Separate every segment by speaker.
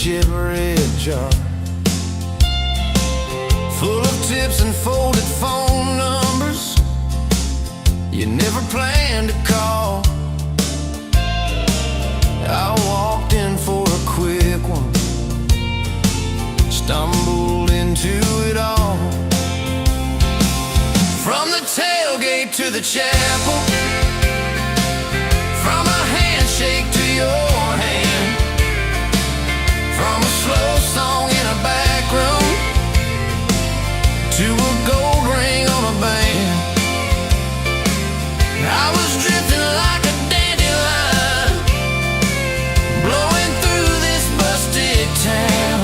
Speaker 1: shit red jar full of tips and folded phone numbers you never planned to call. I walked in for a quick one, stumbled into it all. From the tailgate to the chapel, from a handshake to your hand, from a slow song in a back room to a gold ring on a band. I was drifting like a dandelion, blowing through this busted town.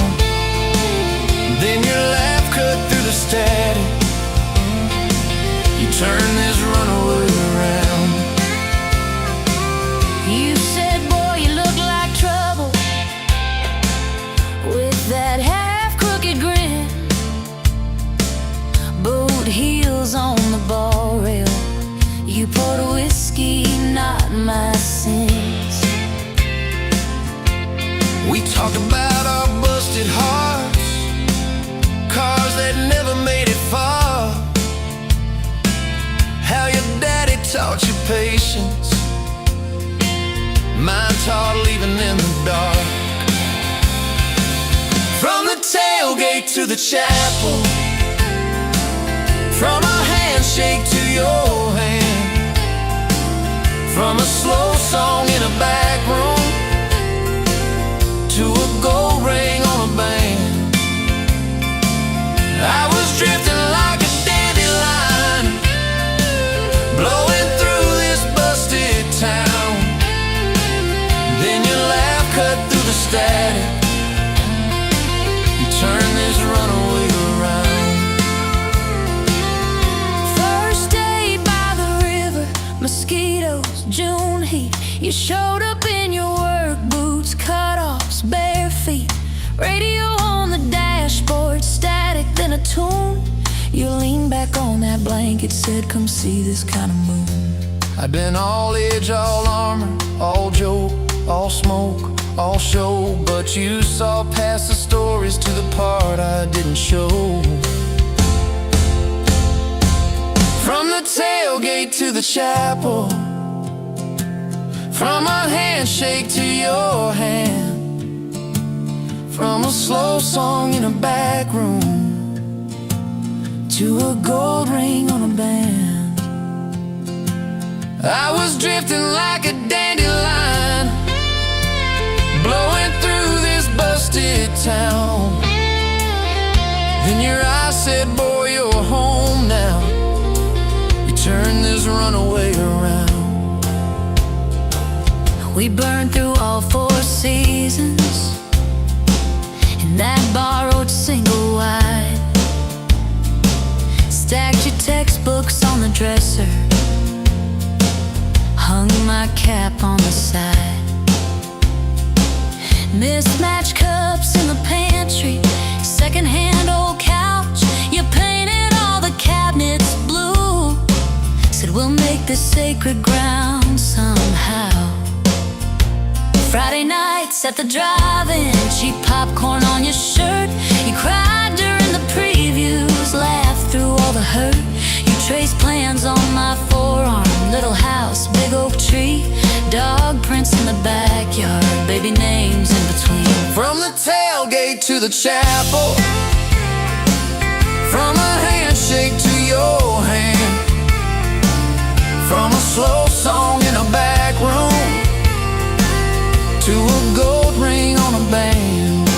Speaker 1: Then your laugh cut through the static, you turn this runaway around.
Speaker 2: You said, boy, you look like trouble, with that half-crooked grin, boot heels on the bar rail. You poured whiskey, not my sins.
Speaker 1: We talked about our busted hearts, cars that never made it far, how your daddy taught you patience, mine taught leaving in the dark. From the tailgate to the chapel, from a handshake to your hand, from a slow song in a back room to a gold ring on a band. I was drifting like a dandelion, blowing through this busted town. Then your laugh cut through the static, you turn this runaway around.
Speaker 2: First day by the river, mosquitoes, June heat. You showed up in your work boots, cut-offs, bare feet, radio on the dashboard, static, then a tune. You leaned back on that blanket, said, come see this kind of moon.
Speaker 1: I'd been all edge, all armor, all joke, all smoke, all show, but you saw past the stories to the part I didn't show. From the tailgate to the chapel, from a handshake to your hand, from a slow song in a back room to a gold ring on a band. I was drifting like a dandelion, blowing through this busted town. Then your eyes said, boy, you're home now. You turned this runaway around.
Speaker 2: We burned through all 4 seasons in that borrowed single wide, stacked your textbooks on the dresser, hung my cap on the side. Mismatched cups in the pantry, secondhand old couch. You painted all the cabinets blue, said we'll make this sacred ground somehow. Friday nights at the drive-in, cheap popcorn on your shirt. You cried during the previews, laughed through all the hurt. You traced plans on my forearm, little house, big oak tree, dog prints in the backyard, baby names in between.
Speaker 1: From the tailgate to the chapel, from a handshake to your hand, from a slow song in a back room to a gold ring on a band.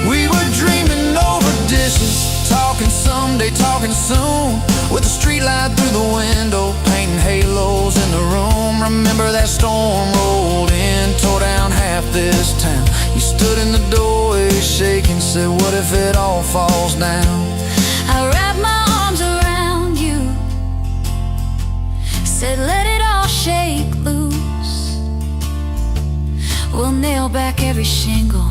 Speaker 1: We were dreaming over dishes, talking someday, talking soon, with a street light through the window, painting halos in the room. Remember that storm rolled in, tore down half this town. You stood in the doorway shaking, said, what if it all falls down?
Speaker 2: I wrapped my arms around you, said let it all shake loose. We'll nail back every shingle.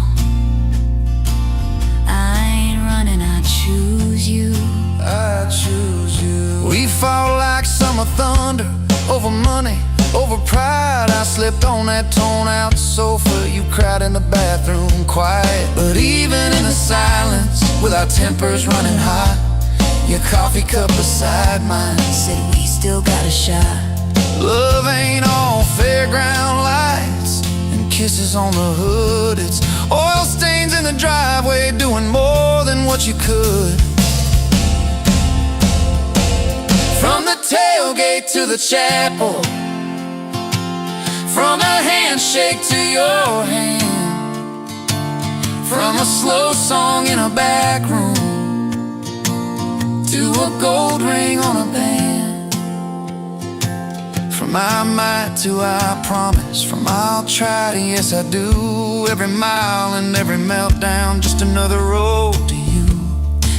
Speaker 2: I ain't running, I choose you.
Speaker 1: I choose you. We fought like summer thunder over money, Over pride, I slipped on that torn-out sofa. You cried in the bathroom, quiet. But even in the silence, with our tempers running hot, your coffee cup beside mine said we still got a shot. Love ain't all fairground lights and kisses on the hood. It's oil stains in the driveway, doing more than what you could. From the tailgate to the chapel, from a handshake to your hand, from a slow song in a back room to a gold ring on a band. From I might to I promise, from I'll try to yes I do. Every mile and every meltdown, just another road to you.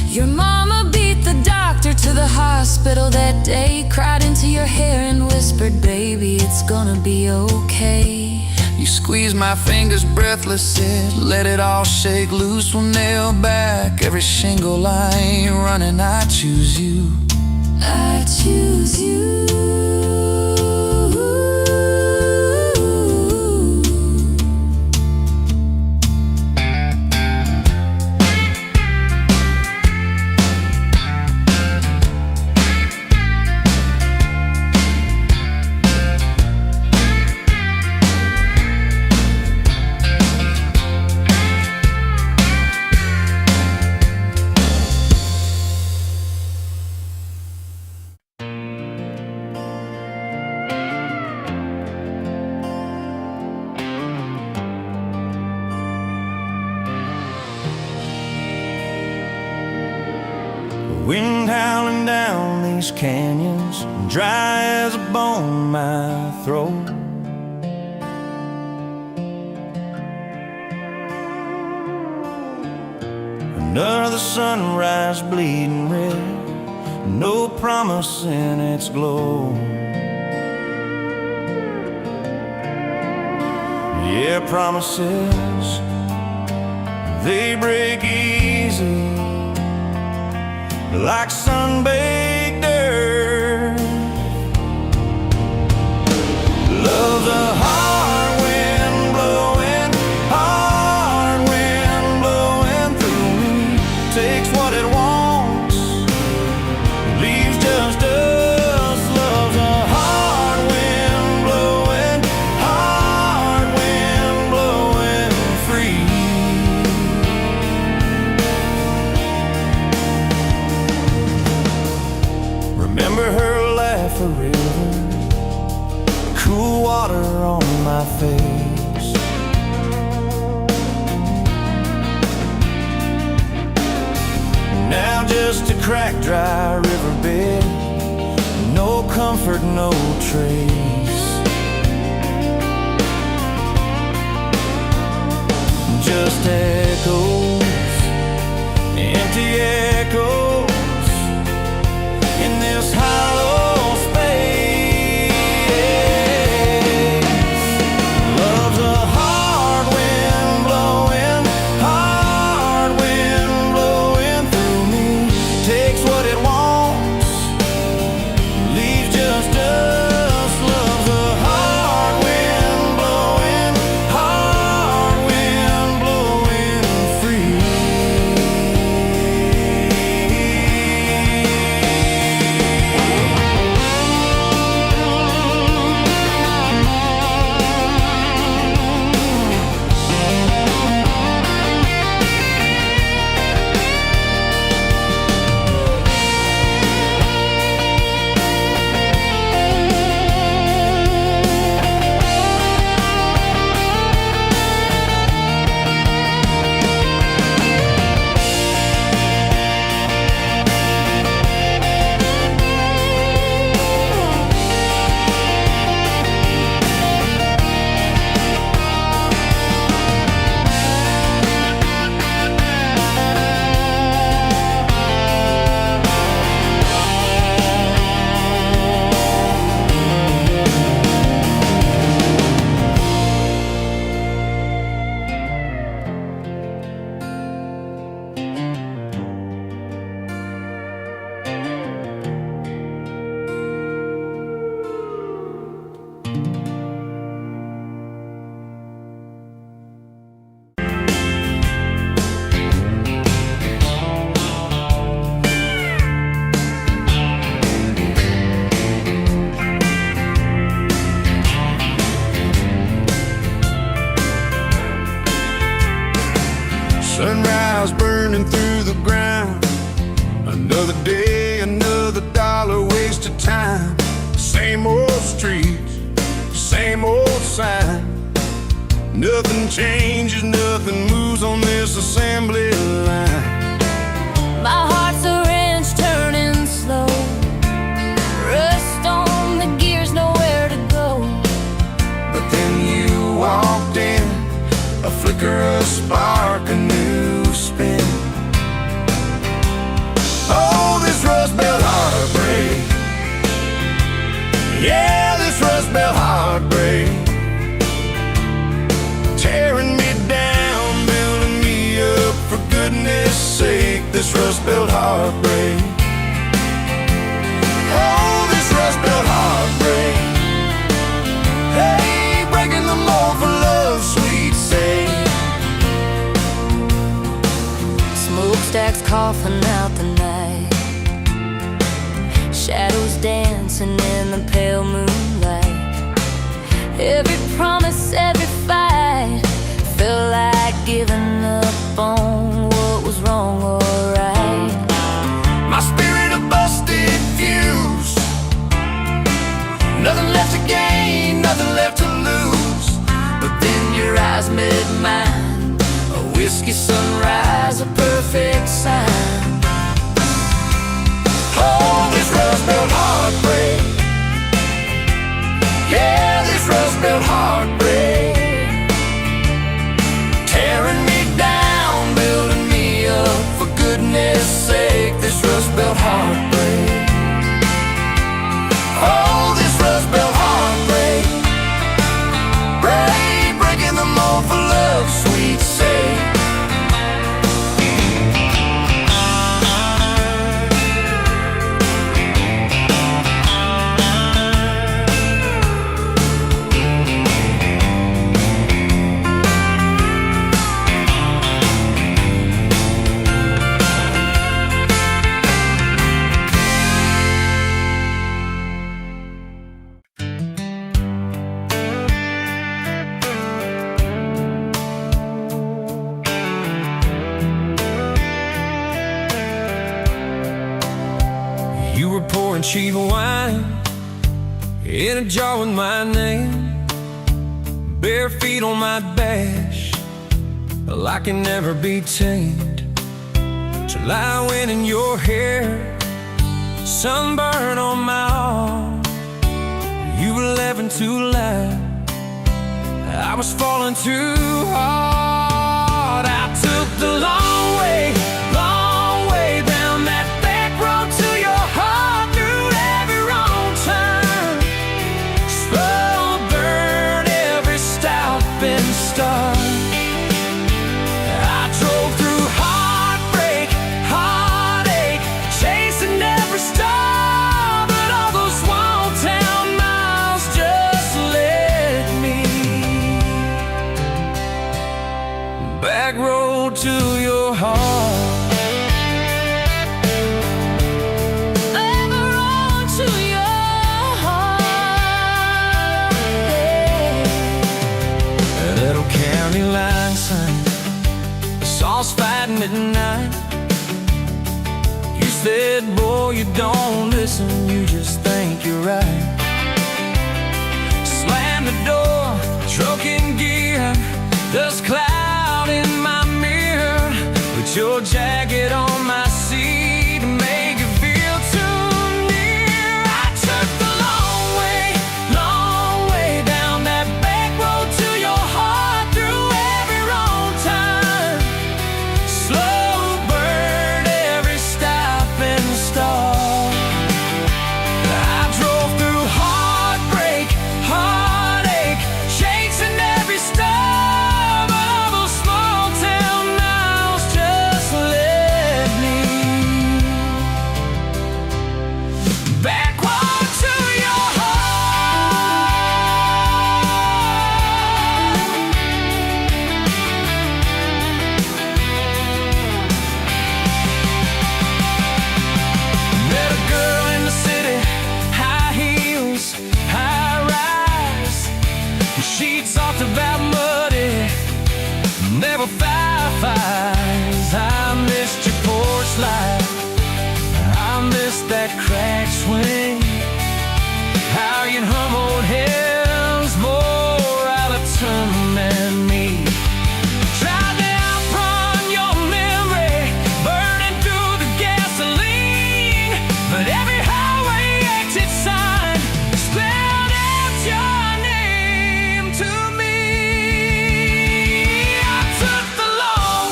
Speaker 2: Your mama beat the doctor to the hospital that day, cried into your hair and whispered, baby, it's gonna be okay.
Speaker 1: You squeezed my fingers breathless, said, let it all shake loose. We'll nail back every shingle. I ain't running, I choose you.
Speaker 2: I choose you.
Speaker 3: Wind howling down these canyons, dry as a bone in my throat. Another sunrise bleeding red, no promise in its glow. Yeah, promises, they break easy, like sun-baked earth. Love's a hard wind blowing, hard wind blowing through me. Takes what it wants, leaves just us. Love's a hard wind blowing, hard wind blowing free. Remember her laugh, a river, cool water on my face. Now just a cracked, dry riverbed, no comfort, no trace. Just echoes, empty echoes in this hollow space. Love's a hard wind blowing, hard wind blowing through me. Takes what it wants, leaves just us. Love's a hard wind blowing, hard wind blowing free. burning through the ground. Another day, another dollar wasted time. Same old streets, same old sign. Nothing changes, nothing moves on this assembly line.
Speaker 2: My heart's a wrench turning slow, rust on the gears, nowhere to go.
Speaker 3: But then you walked in, a flicker, a spark, a new spin. Oh, this Rust Belt heartbreak. Yeah, this Rust Belt heartbreak. Tearing me down, building me up, for goodness sake, this Rust Belt heartbreak. Oh, this Rust Belt heartbreak. Hey, breaking the mold for love's sweet sake.
Speaker 2: Smokestacks coughing out the night, shadows dancing in the pale moonlight. Every promise, every fight felt like giving up on what was wrong or right.
Speaker 3: My spirit a busted fuse. Nothing left to gain, nothing left to lose.
Speaker 2: But then your eyes met mine, a whiskey sunrise, a perfect sign.
Speaker 3: Oh, this Rust Belt heartbreak. Yeah, this Rust Belt heartbreak. Tearing me down, building me up, for goodness sake, this Rust Belt heartbreak. Oh, this Rust Belt heartbreak. Breaking the mold for love's sweet sake. You were pouring cheap wine in a jar with my name, bare feet on my dash, well, I can never be tamed. July wind in your hair, sunburn on my arm. You were laughing too loud, I was falling too hard. I took the long way down that back road to your heart, through every wrong turn, slow burn every stop and start. I drove through heartbreak, heartache, chasing every star, but all those small town miles just led me back road to your heart. Fighting at night. You said, boy, you don't listen, you just think you're right. Slam the door, truck in gear, dust cloud in my mirror. Put your jacket on my seat to make it feel too near. I took the long way down that back road to your heart, through every wrong turn, slow burn every stop and start. I drove through heartbreak, heartache, chasing every star, but all those small town miles just led me backward to your heart. Met a girl in the city, high heels, high rise. She talked about muddy, never fireflies. I miss slide. I miss that crack swing, how you'd hum old hymns more out of tune than me. Tried to outrun your memory, burning through the gasoline, but every highway exit sign spelled out your name to me. I took the long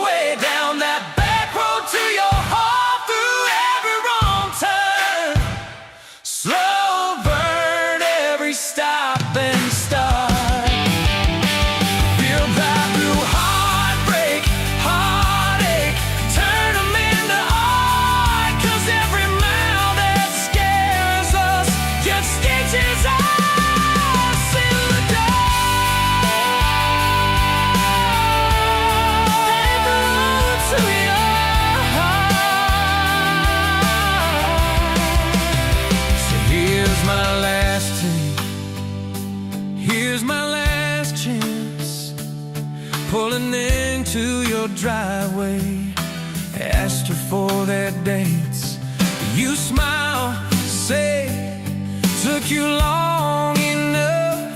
Speaker 3: way down that back road to your heart, through every wrong turn, slow burn every stop and start. Feel back through heartbreak, heartache, turn them into art, 'cause every mile that scares us just stitches us in the dark. Back road to your heart. So here's my last take, here's my last chance, pulling into your driveway. Asked her for that dance, you smile, say, took you long enough.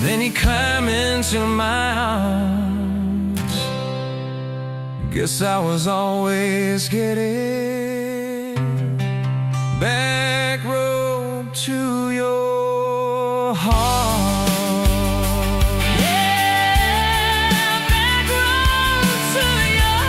Speaker 3: Then you climb into my arms. Guess I was always getting back road to your heart. Yeah, back road to your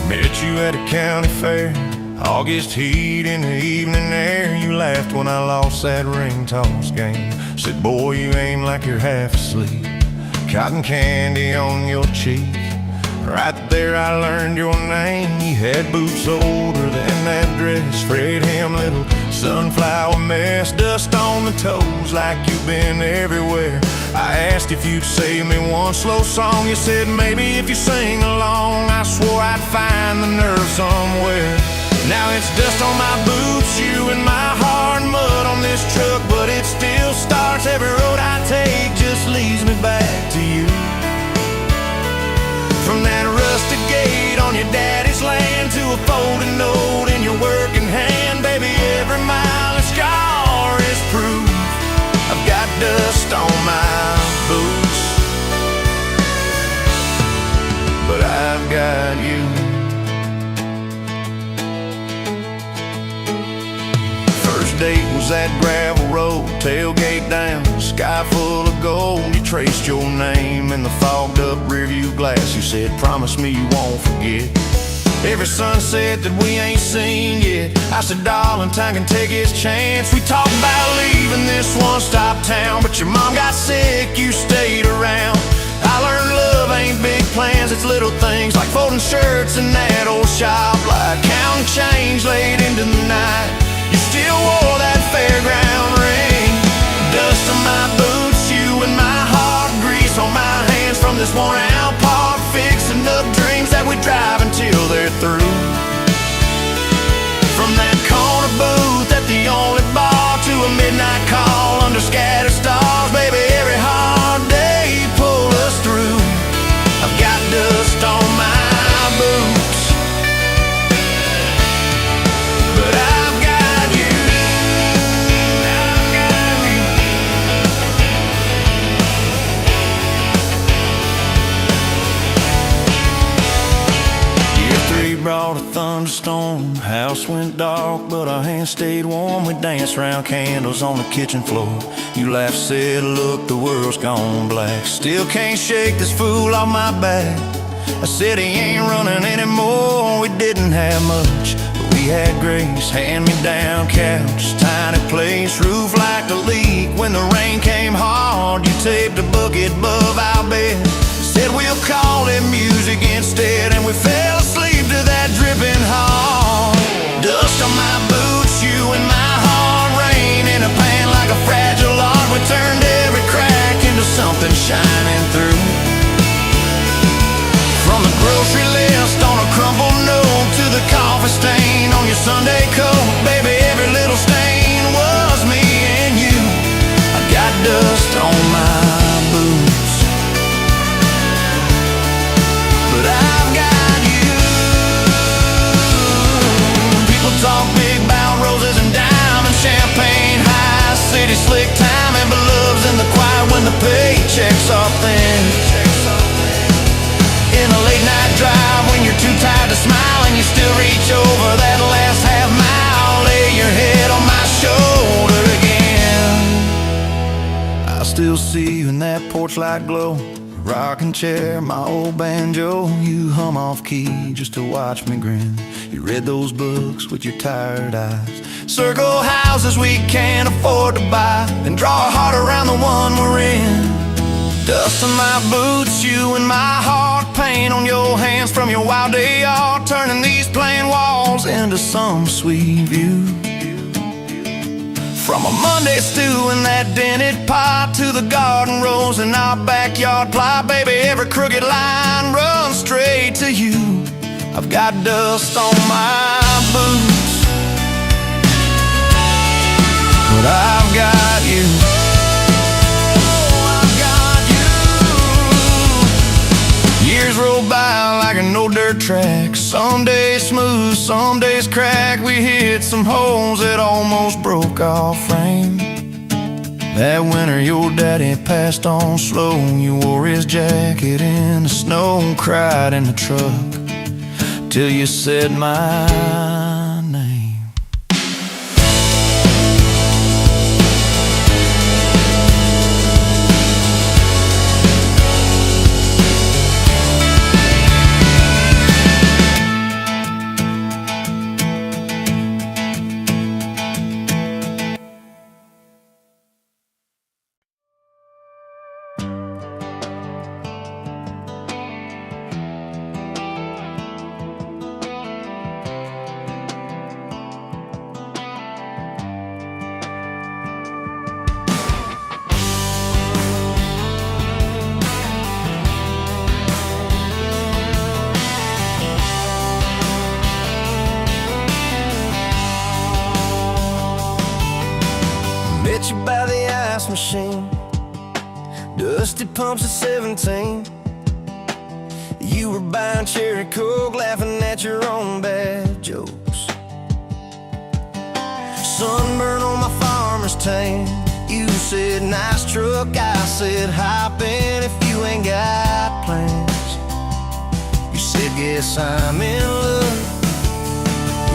Speaker 4: Met you at a county fair, August heat in the evening air. You laughed when I lost that ring toss game. Said, boy, you aim like you're half asleep. Cotton candy on your cheek. Right there I learned your name. You had boots older than that dress, Fred Ham, little sunflower mess. Dust on the toes like you've been everywhere. I asked if you'd save me one slow song. You said maybe if you sing along. I swore I'd find the nerve somewhere. Now it's dust on my boots, you and my heart, mud on this truck, but it still starts. Every road I take just leads me back to you. From that rusted gate on your daddy's land to a folding note in your working hand, baby, every mile and scar is proof I've got dust on my boots, but I've got you. First date was that gravel road, tailgate down, sky full of gold. You traced your name in the fogged up rearview glass. You said, promise me you won't forget every sunset that we ain't seen yet. I said, darling, time can take its chance. We talked about leaving this one-stop town, but your mom got sick, you stayed around. I learned love ain't big plans, it's little things like folding shirts in that old shop, like counting change late into the night. You still wore that fairground ring. Dust on my boots, you and my heart, grease on my hands from this worn out park, fixing up dreams that we drive until they're through. From that corner booth at the only bar to a midnight call under scattered stars, baby, every hard day pull us through. I've got dust on my boots, but I've got you. I've got you. Year 3 brought a thunderstorm. House went dark, but our hands stayed warm. We danced round candles on the kitchen floor. You laughed, said, look, the world's gone black. Still can't shake this fool off my back. I said he ain't running anymore. We didn't have much, but we had grace. Hand-me-down couch, tiny place, roof like a leak. When the rain came hard, you taped a bucket above our bed. Said we'll call it music instead, and we fell asleep to that dripping heart. Dust on my boots, you and my heart, rain in a pan like a fragile art. We turned every crack into something shining through. slick timing, but love's in the quiet when the paychecks are thin. In a late night drive when you're too tired to smile and you still reach over that last half mile, lay your head on my shoulder again. I still see you in that porch light glow, rocking chair, my old banjo. You hum off key just to watch me grin. You read those books with your tired eyes. Circle houses we can't afford to buy, and draw a heart around the one we're in. Dust on my boots, you and my heart, paint on your hands from your wild day art, turning these plain walls into some sweet view. From a Monday stew in that dented pot to the garden rose in our backyard plot, baby, every crooked line runs straight to you. I've got dust on my boots, but I've got you. I've got you. Years roll by like an old dirt track. Some days smooth, some days crack. We hit some holes that almost broke our frame. That winter your daddy passed on slow. You wore his jacket in the snow, cried in the truck till you said my name. Met you by the ice machine, dusty pumps at 17. You were buying cherry coke, laughing at your own bad jokes. Sunburn on my farmer's tan. You said nice truck, I said hop in if you ain't got plans. You said guess I'm in love.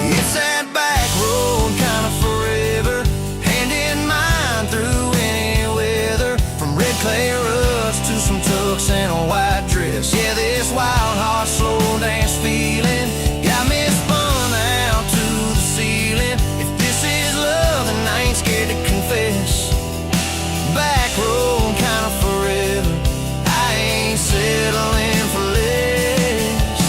Speaker 4: It's that back road kind of forever, hand in mine through any weather. From red clay ruts to some tucks and a white dress. Yeah, this wild heart slow dance feeling got me spun out to the ceiling. If this is love, then I ain't scared to confess. Back road kind of forever, I ain't settling for less.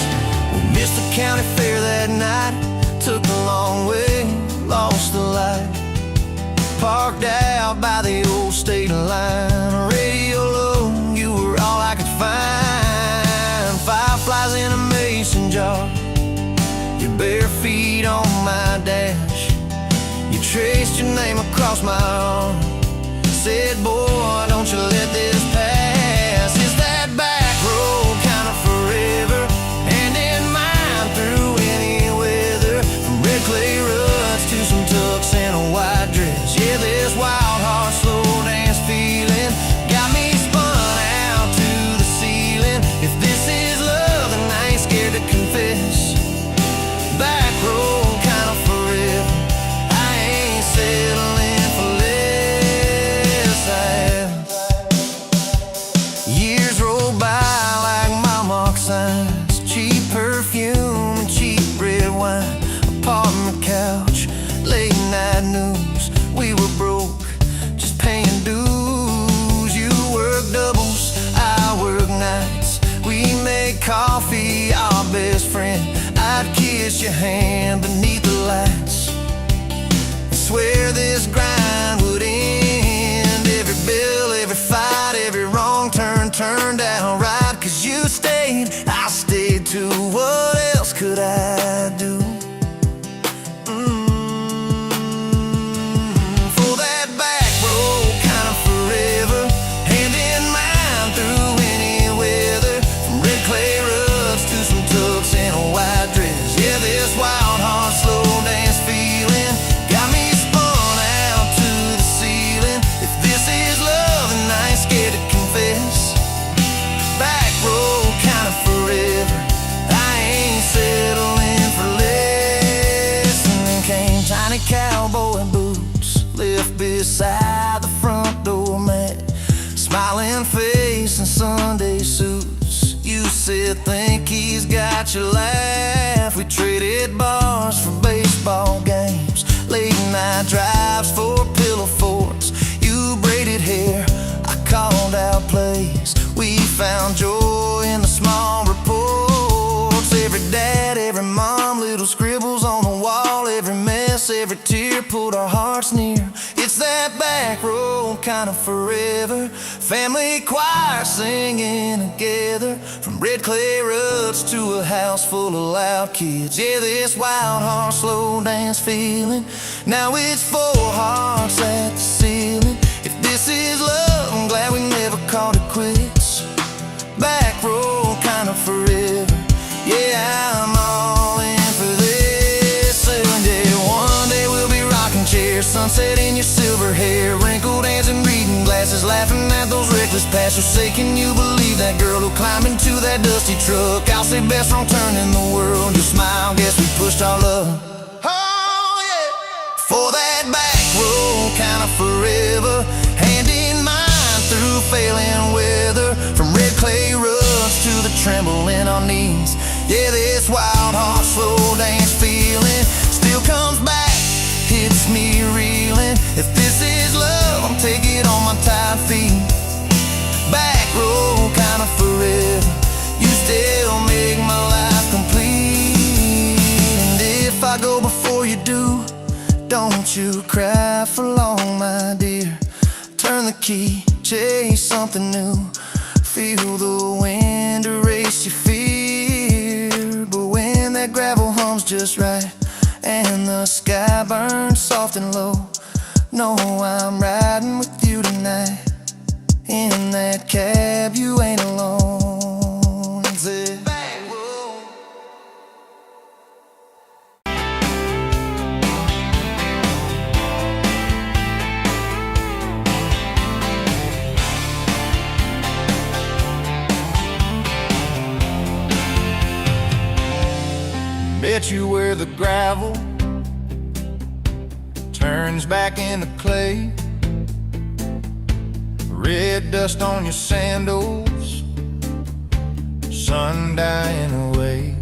Speaker 4: We missed the county fair that night, took the long way, lost the light. Parked out by the old state line, radio low, you were all I could find. Fireflies in a mason jar, your bare feet on my dash. You traced your name across my arm, said, boy, don't you let this pass. It's that back road kind of forever, hand in mine through any weather. From red clay ruts to some tucks and a white dress. Yeah, this wild heart slow dance feeling got me spun out to the ceiling. If this is love, then I ain't scared to confess. Back road kind of forever, I ain't settling for less. Years roll by like mile mark signs, cheap perfume and cheap red wine, apartment couch, late night news. We were broke, just paying dues. You work doubles, I work nights. We made coffee, our best friend. I'd kiss your hand beneath the lights, swear this grind would end. Every bill, every fight, every wrong turn turned out right. Cause you stayed, I stayed too. What else could I do? For that back road kind of forever, hand in mine through any weather. From red clay ruts to some tucks and a white dress. Yeah, this wild heart slow dance feeling got me spun out to the ceiling.
Speaker 1: said, think he's got your laugh. We traded bars for baseball games, late night drives for pillow forts. You braided hair, I called out plays. We found joy in the small reports. Every dad, every mom, little scribbles on the wall. Every mess, every tear pulled our hearts near. It's that back road kind of forever. Family choir singing together, from red clay ruts to a house full of loud kids. Yeah, this wild heart slow dance feeling. Now it's 4 hearts at the ceiling. If this is love, I'm glad we never called it quits. Back road kind of forever. Yeah, I'm all in for this. And yeah, one day we'll be rocking chairs, sunset in your silver hair, wrinkled hands and reading glasses, laughing at those reckless pasts. You'll say, can you believe that girl who climbed into that dusty truck? I'll say, best wrong turn in the world. You'll smile, guess we pushed our love. Oh yeah, for that back road kind of forever, hand in mine through failing weather, from red clay ruts to the tremble in our knees. Yeah, this wild heart slow dance feeling still comes back, hits me reeling. If this is love, I'm taking it on my tired feet. Back road kind of forever, you still make my life complete. And if I go before you do, don't you cry for long, my dear. Turn the key, chase something new, feel the wind erase your fear. But when that gravel hums just right and the sky burns soft and low, know I'm riding with you tonight. In that cab, you ain't alone. It's a back road. Bet you where the gravel turns back into clay, red dust on your sandals, sun dying away.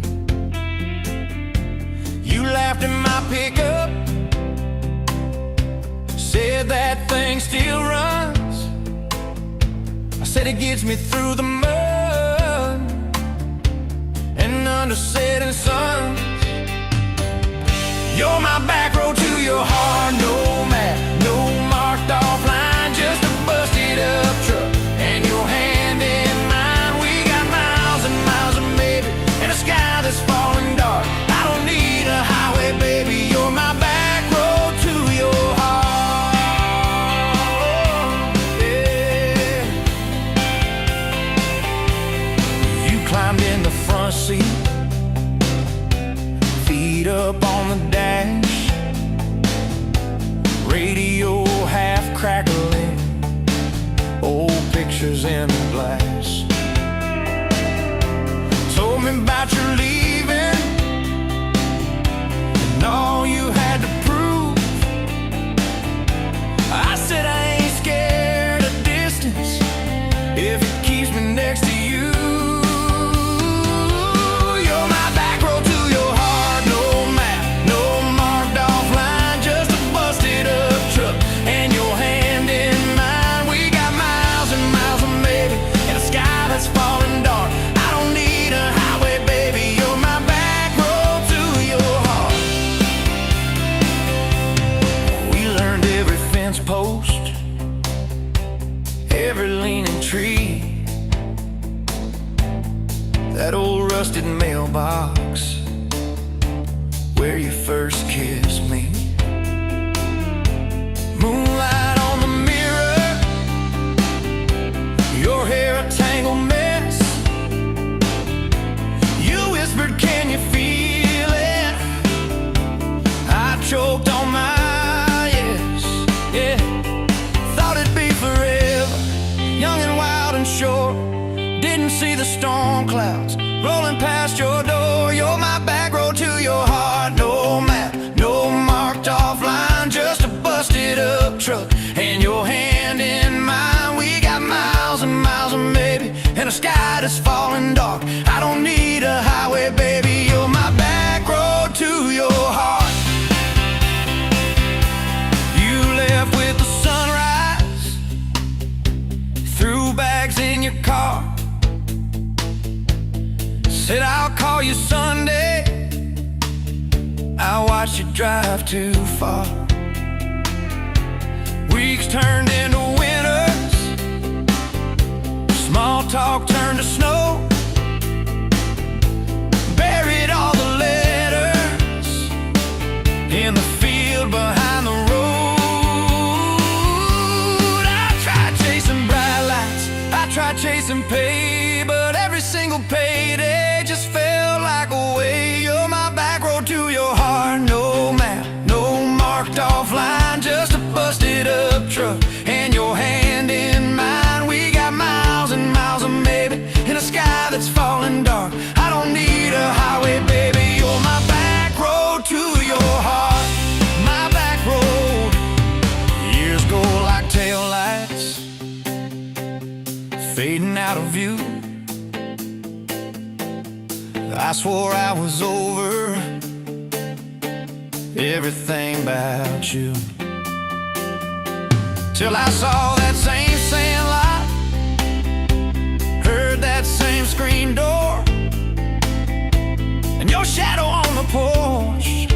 Speaker 1: You laughed at my pickup, said that thing still runs. I said it gets me through the mud and under setting suns. You're my back road to your heart, no map, no marked off line, just a busted up truck and your hand in mine. We got miles and miles of maybe, and a sky that's falling dark. I don't need a highway, baby, you're my back road to your heart. Yeah. You climbed in the front seat, feet up on the dash, radio half crackling, old pictures in the glass. Told me about your leaving and all you had to prove. I said I ain't scared of distance if it keeps me next to you. You're my back road to your heart, no map, no marked off line, just a busted up truck and your hand in mine. We got miles and miles of maybe, and a sky that's falling dark. I don't need a highway, baby, you're my back road to your heart. We learned every fence post, every leaning tree, that old rusted mailbox where you first kissed me. Moonlight on the mirror, your hair a tangled mess. You whispered, can you feel it? I choked on my yes, yeah. Thought it'd be forever, young and wild and short. Didn't see the storm clouds rolling past your door. You're my back road to your heart, no map, no marked off line, just a busted up truck and your hand in mine. We got miles and miles of maybe, and a sky that's falling dark. I don't need a highway, baby, you're my back road to your heart. You left with the sunrise, threw bags in your car, said I'll call you Sunday. I watched you drive too far. Weeks turned into winters, small talk turned to snow. Buried all the letters in the field behind the road. I tried chasing bright lights, I tried chasing pay, but every single payday just felt like a way. You're my back road to your heart. No map, no marked off line, just a busted up truck and your hand in mine. We got miles and miles of maybe in a sky that's falling dark. I don't need a highway, baby, you're my back road to your heart. My back road. Years go like taillights, fading out of view. I swore I was over everything about you, till I saw that same sand lot, heard that same screen door, and your shadow on the porch,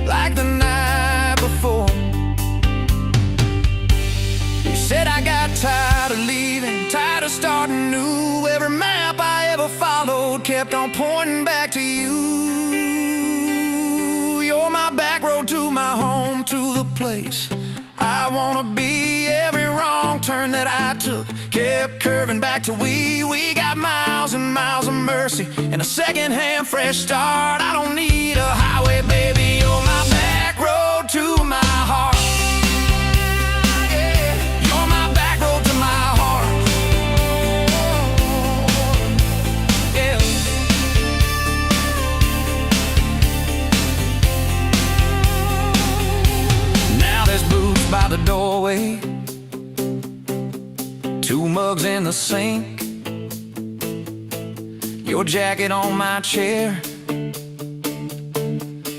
Speaker 1: like the night before. You said I got tired of leaving, tired of starting new. Every map I ever followed kept on pointing back to you. You're my back road to my home, to the place I wanna be. Every wrong turn that I took kept curving back to we got miles and miles of mercy and a second-hand fresh start. I don't need a highway, baby, you're my back road to my heart. Yeah, you're my back road to my heart. Yeah. Now there's boots by the doorway, two mugs in the sink, your jacket on my chair,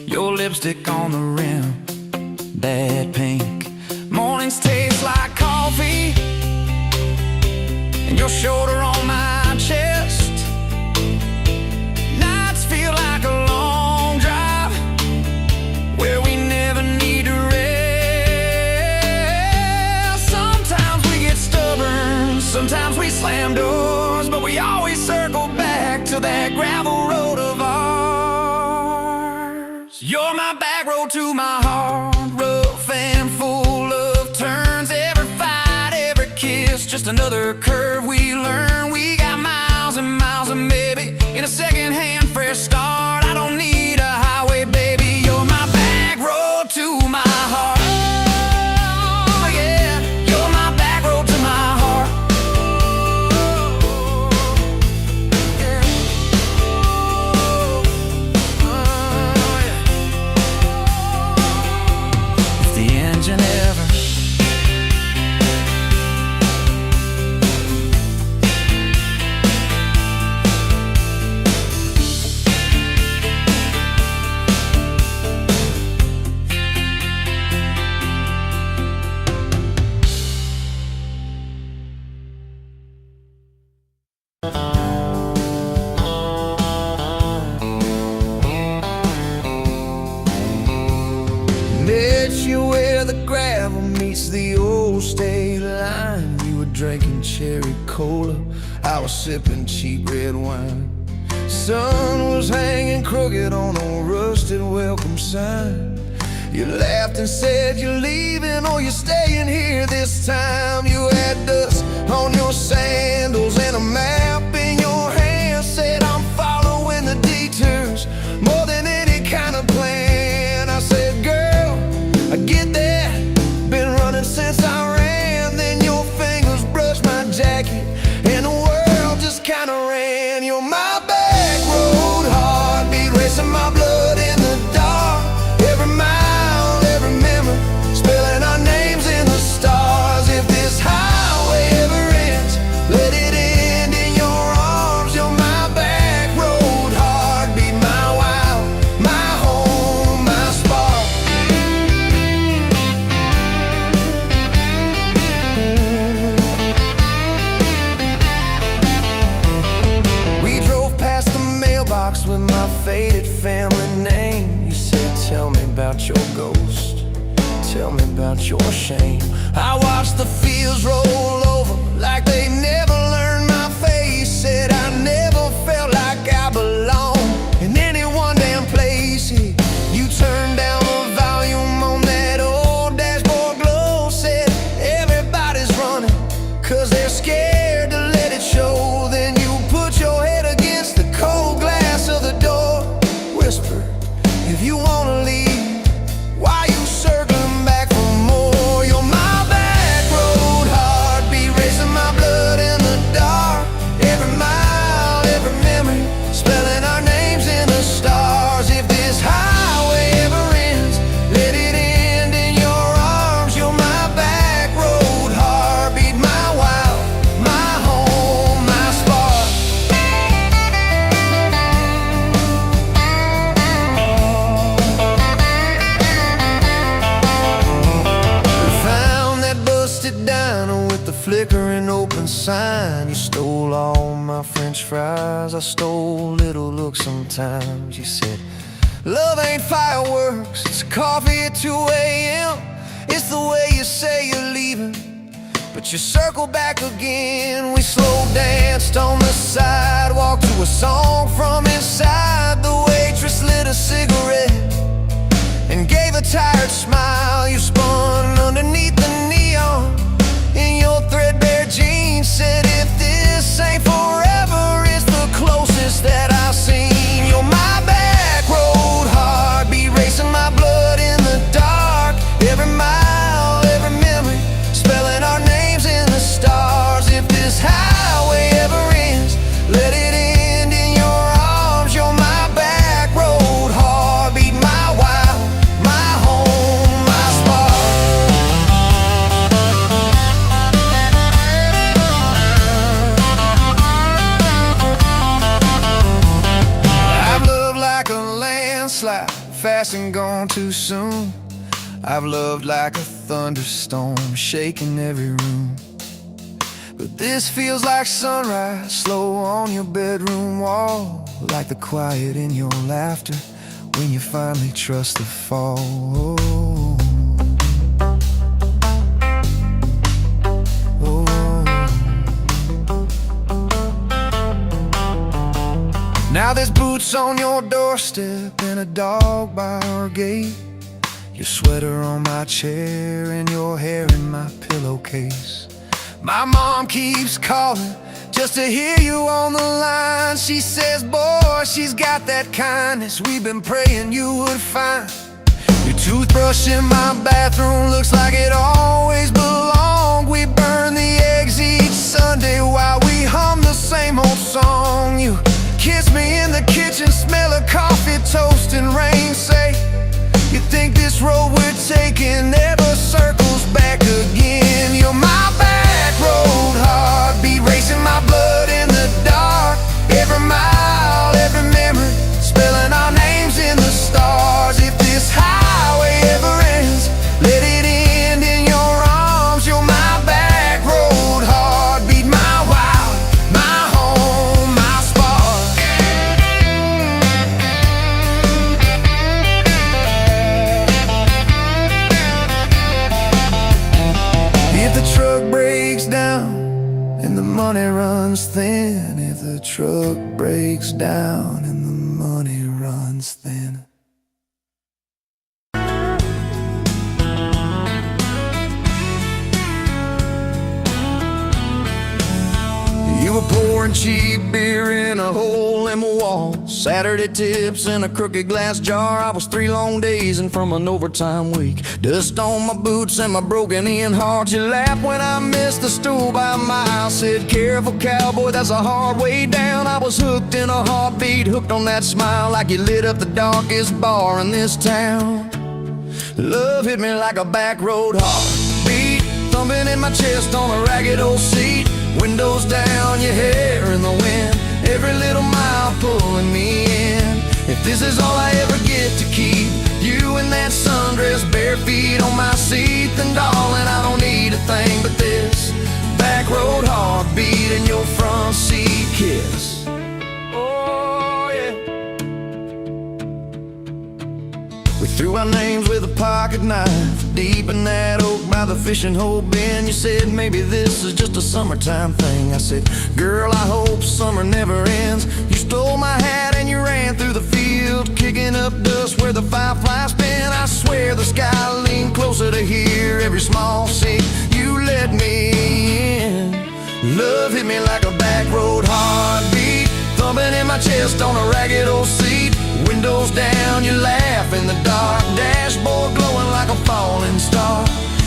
Speaker 1: your lipstick on the rim, that pink. Mornings taste like coffee, and your shoulder on my chest. Nights feel like a long drive, where we never need to rest. Sometimes we get stubborn, sometimes we slam doors, but we always circle back to that gravel road of ours. You're my back road to my heart, rough and full of turns. Every fight, every kiss, just another curve we learn. We got miles and miles of maybe in a second-hand fresh start. I don't need a highway, baby, you're my back road to my heart. Oh, yeah, you're my back road to my heart. Yeah. Oh, yeah. If the engine ever met you where the gravel meets the old state line. You were drinking cherry cola, I was sipping cheap red wine. Sun was hanging crooked on a rusted welcome sign. You laughed and said you're leaving or you're staying here this time. You had dust on your sandals and a map in your hand. Said I'm following the detours more than any kind of plan. I said, girl, I get that, been running since I ran. Then your fingers brushed my jacket and the world just kinda ran. You're my back road, heartbeat racing my blood in the dark. Every mile, every memory, spelling our names in the stars. If this highway ever ends, let it end
Speaker 3: box with my faded family name. You said, tell me about your ghost, tell me about your shame.
Speaker 1: I watched the fields roll over like they never learned my face. Said I never felt like I belonged in any one damn place. You turned down the volume on that old dashboard glow. Said everybody's running 'cause they're scared to let it show. Then you put your head against the cold glass of the door. Whisper, if you wanna leave, why you circling back for more? You're my back road heartbeat, racing my blood in the dark. Every mile, every memory, spelling our names in the stars. If this highway ever ends, let it end in your arms. You're my back road heartbeat, my wild, my home, my spark. We found that busted diner with the flickering open sign. You stole all my French fries, I stole little looks sometimes. You said, love ain't fireworks, it's coffee at 2 a.m. It's the way you say you're leaving, but you circle back again. We slow danced on the sidewalk to a song from inside. The waitress lit a cigarette and gave a tired smile. You spun underneath the neon in your threadbare jeans. Said if this ain't forever, it's the closest that I've seen. You're my back road heartbeat, racing my blood in the dark. Every mile, every memory, spelling our names in the stars. If this highway ever ends, let it end in your arms. You're my back road heartbeat, my wild, my home, my spark. I've loved like a landslide, fast and gone too soon. I've loved like a thunderstorm, shaking every room. But this feels like sunrise, slow on your bedroom wall. Like the quiet in your laughter when you finally trust the fall. Now there's boots on your doorstep and a dog by our gate. Your sweater on my chair and your hair in my pillowcase. My mom keeps calling just to hear you on the line. She says, boy, she's got that kindness we've been praying you would find. Your toothbrush in my bathroom looks like it always belonged. We burn the eggs each Sunday while we hum the same old song. You kiss me in the kitchen, smell of coffee, toast and rain. Say, you think this road we're taking never circles back again. You're my back road heartbeat, racing my blood in the dark. Every mile, every memory, spelling our names in the stars. If this highway ever ends, let it end in your arms. You're my back road heartbeat, my wild, my home, my spark. If the truck breaks down and the money runs thin, if the truck breaks down and the money runs thin. You were pouring cheap beer in a hole in the wall, Saturday tips in a crooked glass jar. I was 3 long days and from an overtime week, dust on my boots and my broken in heart. You laughed when I missed the stool by a mile, said careful cowboy, that's a hard way down. I was hooked in a heartbeat, hooked on that smile, like you lit up the darkest bar in this town. Love hit me like a back road heartbeat, thumping in my chest on a ragged old seat. Windows down, your hair in the wind, every little mile pulling me in. If this is all I ever get to keep, you in that sundress, bare feet on my seat, then darling, I don't need a thing but this back road heartbeat and your front seat kiss. Oh yeah. Threw our names with a pocket knife deep in that oak by the fishing hole bin. You said maybe this is just a summertime thing. I said, girl, I hope summer never ends. You stole my hat and you ran through the field, kicking up dust where the fireflies spin. I swear the sky leaned closer to hear every small sink you let me in. Love hit me like a back road heartbeat, thumping in my chest on a ragged old seat. Windows down, you laugh in the dark, dashboard glowing like a falling star.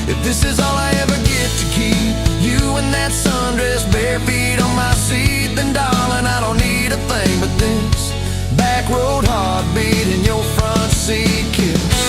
Speaker 1: If this is all I ever get to keep, you in that sundress, bare feet on my seat, then darling, I don't need a thing but this back road heartbeat in your front seat kiss.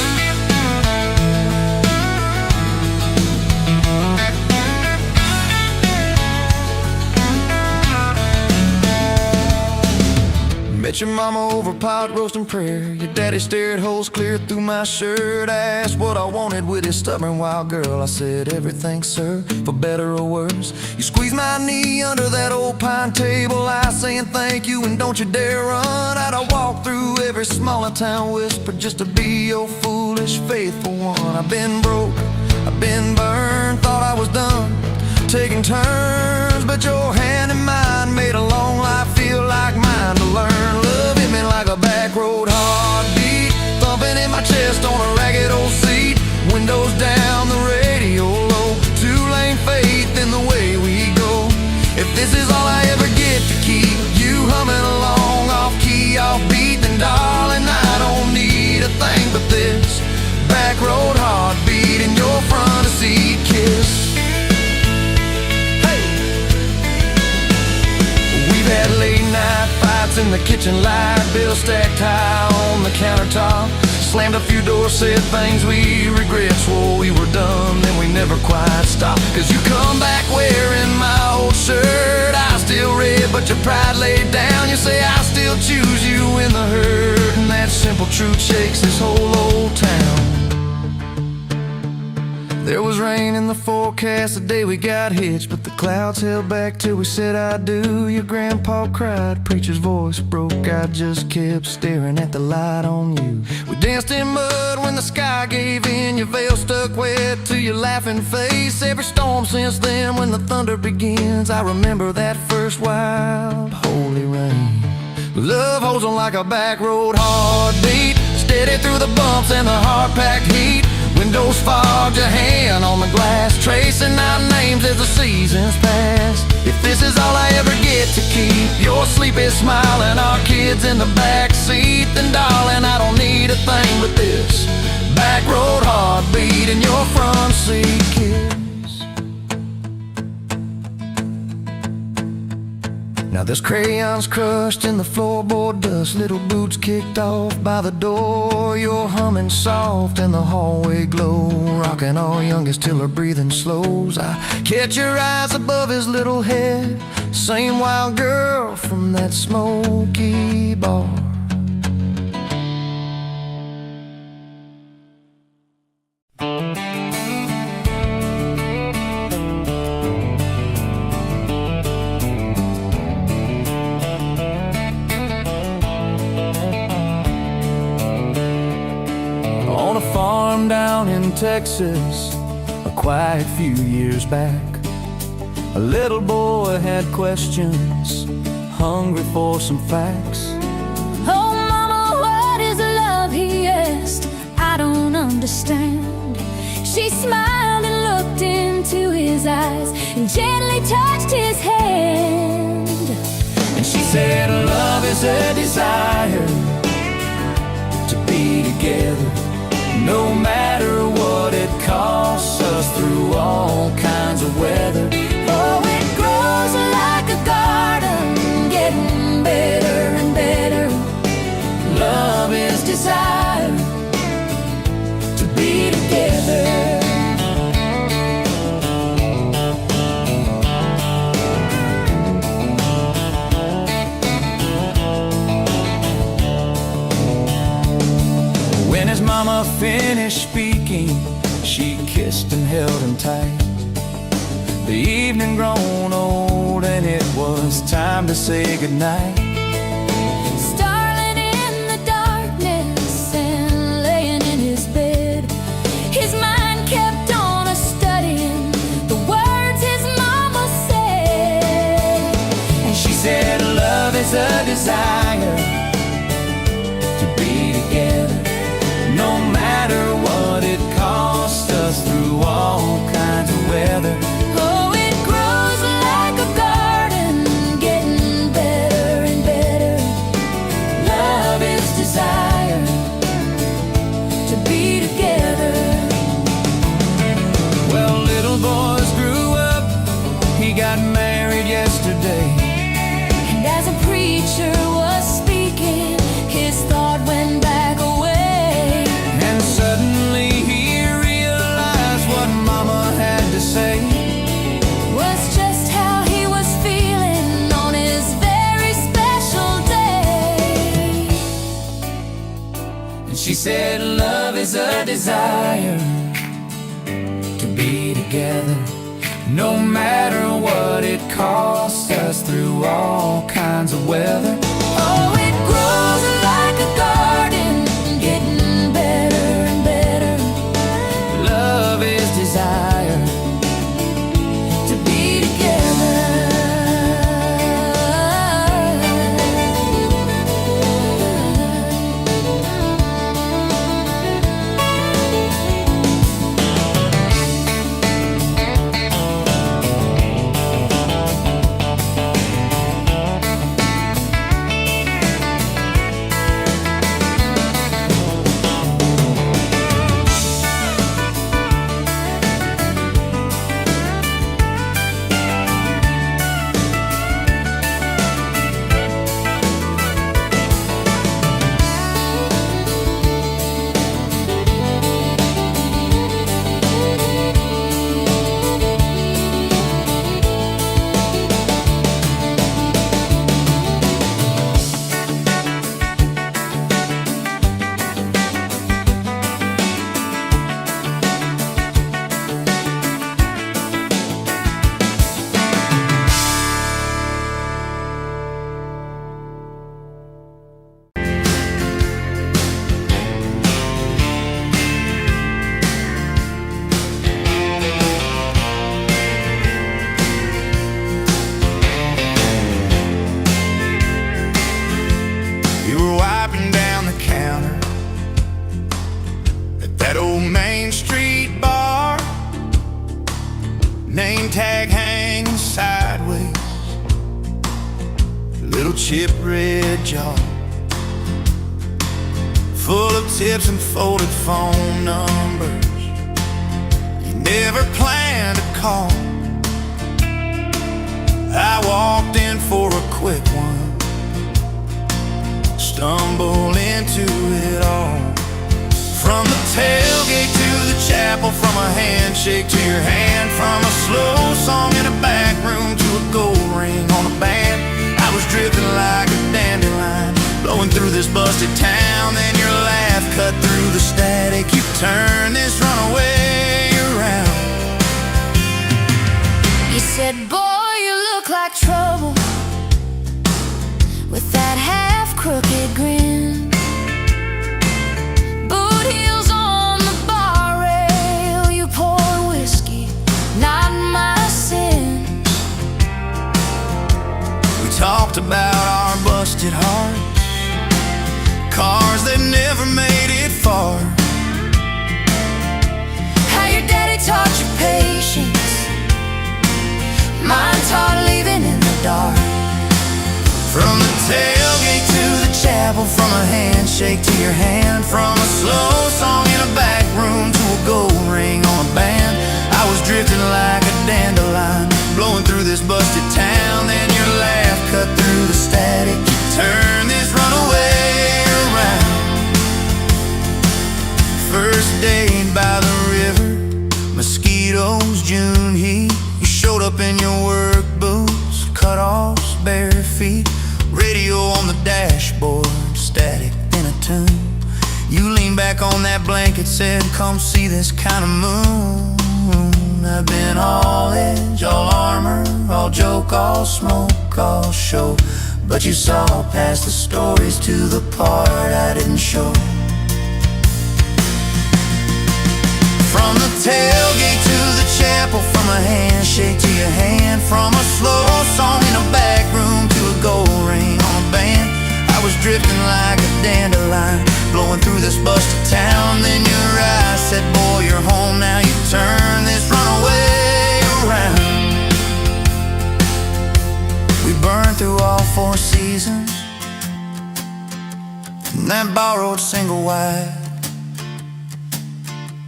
Speaker 1: Met your mama over pot roasting prayer. Your daddy stared holes clear through my shirt. I asked what I wanted with his stubborn wild girl. I said everything, sir, for better or worse. You squeezed my knee under that old pine table, I saying thank you and don't you dare run. I'd have walked through every smaller town whisper just to be your foolish, faithful one. I've been broke, I've been burned, thought I was done taking turns, but your hand in mine made a long life feel like mine to learn. Love hit me like a back road heartbeat, thumping in my chest on a ragged old seat. Windows down, the radio low, two-lane faith in the way we go. If this is all I ever get to keep, you humming along off key, off beat, then darling, I don't need a thing but this back road heartbeat in your front seat kiss. Had late night fights in the kitchen light, bills stacked high on the countertop. Slammed a few doors, said things we regret, swore we were done, then we never quite stopped. Cause you come back wearing my old shirt, I still red but your pride laid down. You say I still choose you in the hurt, and that simple truth shakes this whole old town. There was rain in the forecast the day we got hitched, but the clouds held back till we said I do. Your grandpa cried, preacher's voice broke, I just kept staring at the light on you. We danced in mud when the sky gave in, your veil stuck wet to your laughing face. Every storm since then when the thunder begins, I remember that first wild holy rain. Love holds on like a back road heartbeat, steady through the bumps and the hard-packed heat. Windows fogged, your hand on the glass, tracing out names as the seasons pass. If this is all I ever get to keep, your sleepy smile and our kids in the back seat, then darling, I don't need a thing but this back road heartbeat in your front seat kiss. Now there's crayons crushed in the floorboard dust, little boots kicked off by the door. You're humming soft in the hallway glow, rocking our youngest till her breathing slows. I catch your eyes above his little head, same wild girl from that smoky bar. Down in Texas, a quiet few years back, a little boy had questions, hungry for some facts.
Speaker 2: Oh mama, what is love, he asked, I don't understand. She smiled and looked into his eyes and gently touched his hand.
Speaker 1: And she said love is a desire to be together, no matter what it costs us, through all kinds of weather.
Speaker 2: Oh, it grows like a garden, getting better and better.
Speaker 1: Love is desire to be together. When his mama finished speaking, she kissed and held him tight. The evening grown old and it was time to say goodnight.
Speaker 2: Starling in the darkness and laying in his
Speaker 3: a desire to be together, no matter what it costs us, through all kinds of weather.
Speaker 2: Oh, it grows like a garden, getting better and better. Love is desire to be together.
Speaker 3: Well, little boys grew up, he got married yesterday.
Speaker 2: And as a preacher was speaking, his thought went back away.
Speaker 3: And suddenly he realized what Mama had to say
Speaker 2: Was just how he was feeling on his very special day.
Speaker 3: And she said, love is a desire to be together, no matter what it costs us, through all kinds of weather.
Speaker 2: Oh, it grows like a garden, getting better and better.
Speaker 3: Love is desire
Speaker 2: To be together.
Speaker 4: You were wiping down the counter at that old Main Street bar, name tag hanging sideways, little chip red jar full of tips and folded phone numbers you never planned to call. I walked in for a quick one, stumble into it all. From the tailgate to the chapel, from a handshake to your hand, from a slow song in a back room to a gold ring on a band. I was drifting like a dandelion, blowing through this busted town. Then your laugh cut through the static. You turned this runaway around.
Speaker 2: You said, boy, you look like trouble, with that half-crooked grin. Boot heels on the bar rail, you pour whiskey, not my sin.
Speaker 4: We talked about our busted hearts, cars that never made it far,
Speaker 2: How your daddy taught you patience, mine taught leaving in the dark.
Speaker 4: from the tailgate to the chapel, from a handshake to your hand, from a slow song in a back room to a gold ring on a band. I was drifting like a dandelion, blowing through this busted town. Then your laugh cut through the static. You turned this runaway around. First date by the river, mosquitoes, June heat. You showed up in your work boots, cut-offs, bare feet, radio on the dashboard, static in a tune. You leaned back on that blanket, said, come see this kind of moon. I've been all edge, all armor, all joke, all smoke, all show, but you saw past the stories to the part I didn't show. From the tailgate to the chapel, from a handshake to your hand, from a slow song in a back room to a gold ring on a
Speaker 1: seasons and that borrowed single wide.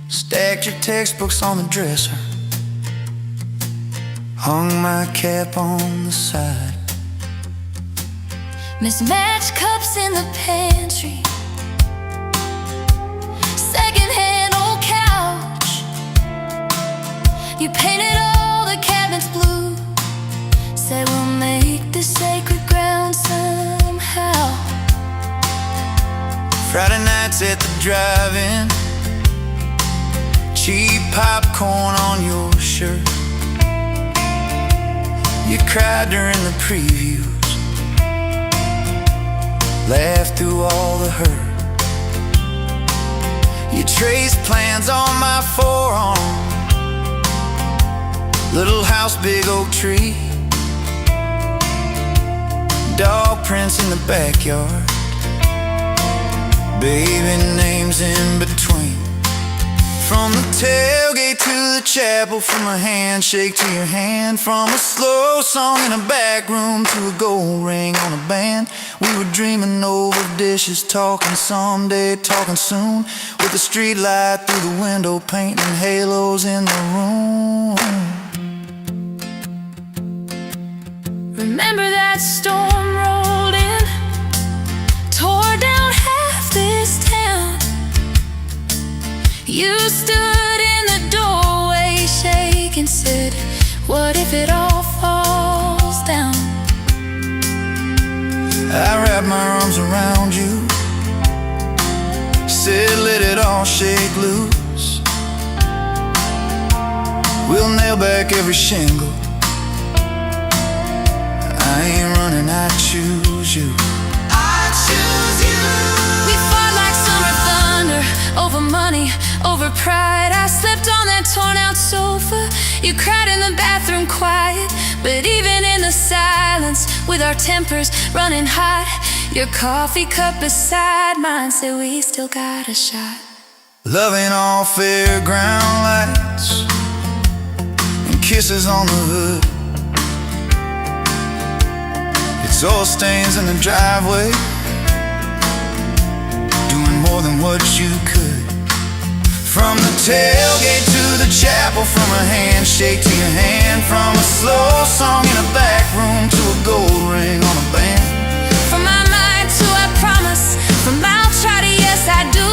Speaker 1: Stacked your textbooks on the dresser, hung my cap on the side.
Speaker 2: Mismatched cups in the pantry, secondhand old couch. You painted all the cabinets blue, said we'll make this sacred ground somehow.
Speaker 1: Friday nights at the drive-in, cheap popcorn on your shirt. You cried during the previews, laughed through all the hurt. You traced plans on my forearm, little house, big oak tree, dog prints in the backyard, baby names in between. From the tailgate to the chapel, from a handshake to your hand, from a slow song in a back room to a gold ring on a band. We were dreaming over dishes, talking someday, talking soon, with the street light through the window, painting halos in the room.
Speaker 2: Remember that storm rolled in, tore down half this town. You stood in the doorway, shaking, said, what if it all falls down?
Speaker 1: I wrapped my arms around you, said let it all shake loose. We'll nail back every shingle, I ain't running, I choose you. I choose you.
Speaker 2: We fought like summer thunder, over money, over pride. I slept on that torn out sofa, you cried in the bathroom quiet. But even in the silence, with our tempers running hot, your coffee cup beside mine said we still got a shot.
Speaker 1: Loving all fairground lights and kisses on the hood. It's oil stains in the driveway, doing more than what you could. From the tailgate to the chapel, from a handshake to your hand, from a slow song in a back room to a gold ring on a band.
Speaker 2: From my mind to I promise, from I'll try to yes I do,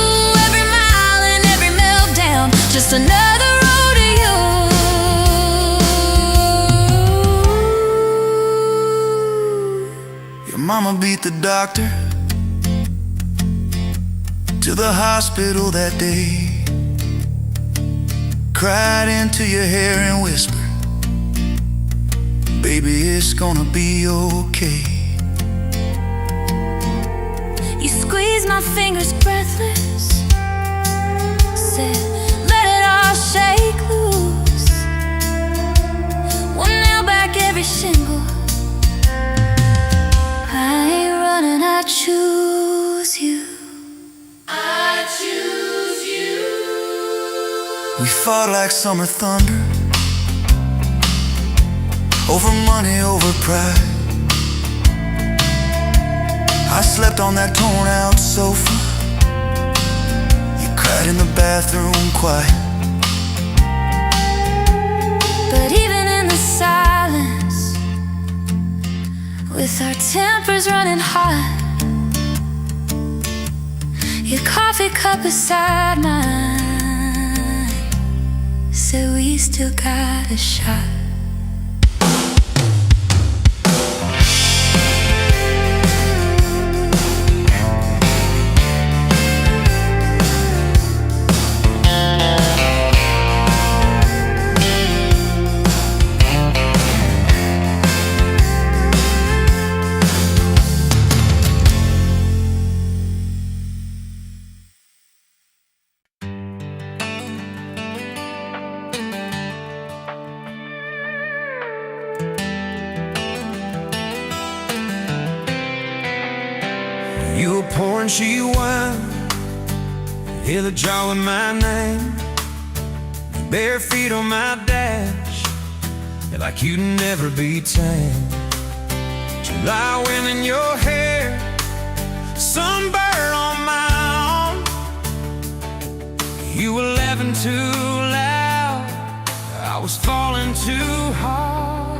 Speaker 2: every mile and every meltdown, just another road to you.
Speaker 1: Your mama beat the doctor to the hospital that day, cried into your hair and whispered, baby, it's gonna be okay.
Speaker 2: You squeezed my fingers breathless, said let it all shake loose. We'll nail back every shingle, I ain't running, I choose you. I choose you.
Speaker 1: We fought like summer thunder, over money, over pride. I slept on that torn out sofa, you cried in the bathroom quiet.
Speaker 2: But even in the silence, with our tempers running hot, your coffee cup beside mine said we still got a shot.
Speaker 3: You were pouring cheap wine, hear the jar with my name, bare feet on my dash, like you'd never be tamed. But you lie wind in your hair, sunburn on my arm. You were laughing too loud, I was falling too hard.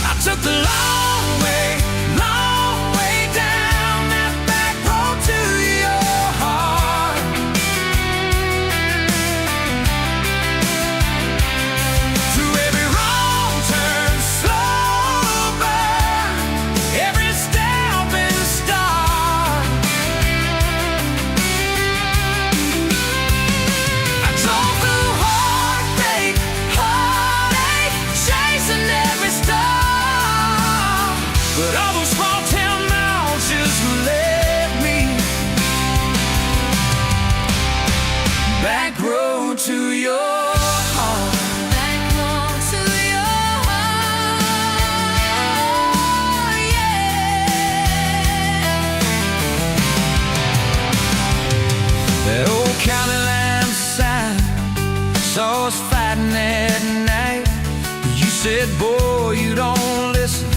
Speaker 3: I took the long way down that back road to your heart. Through every wrong turn, slow burn, every step and start. I drove through heartache, chasing every star. But all those small town miles just led me back road to your heart.
Speaker 2: Back road to your heart, yeah.
Speaker 3: That old county line sign saw us fighting that night. You said, boy, you don't listen,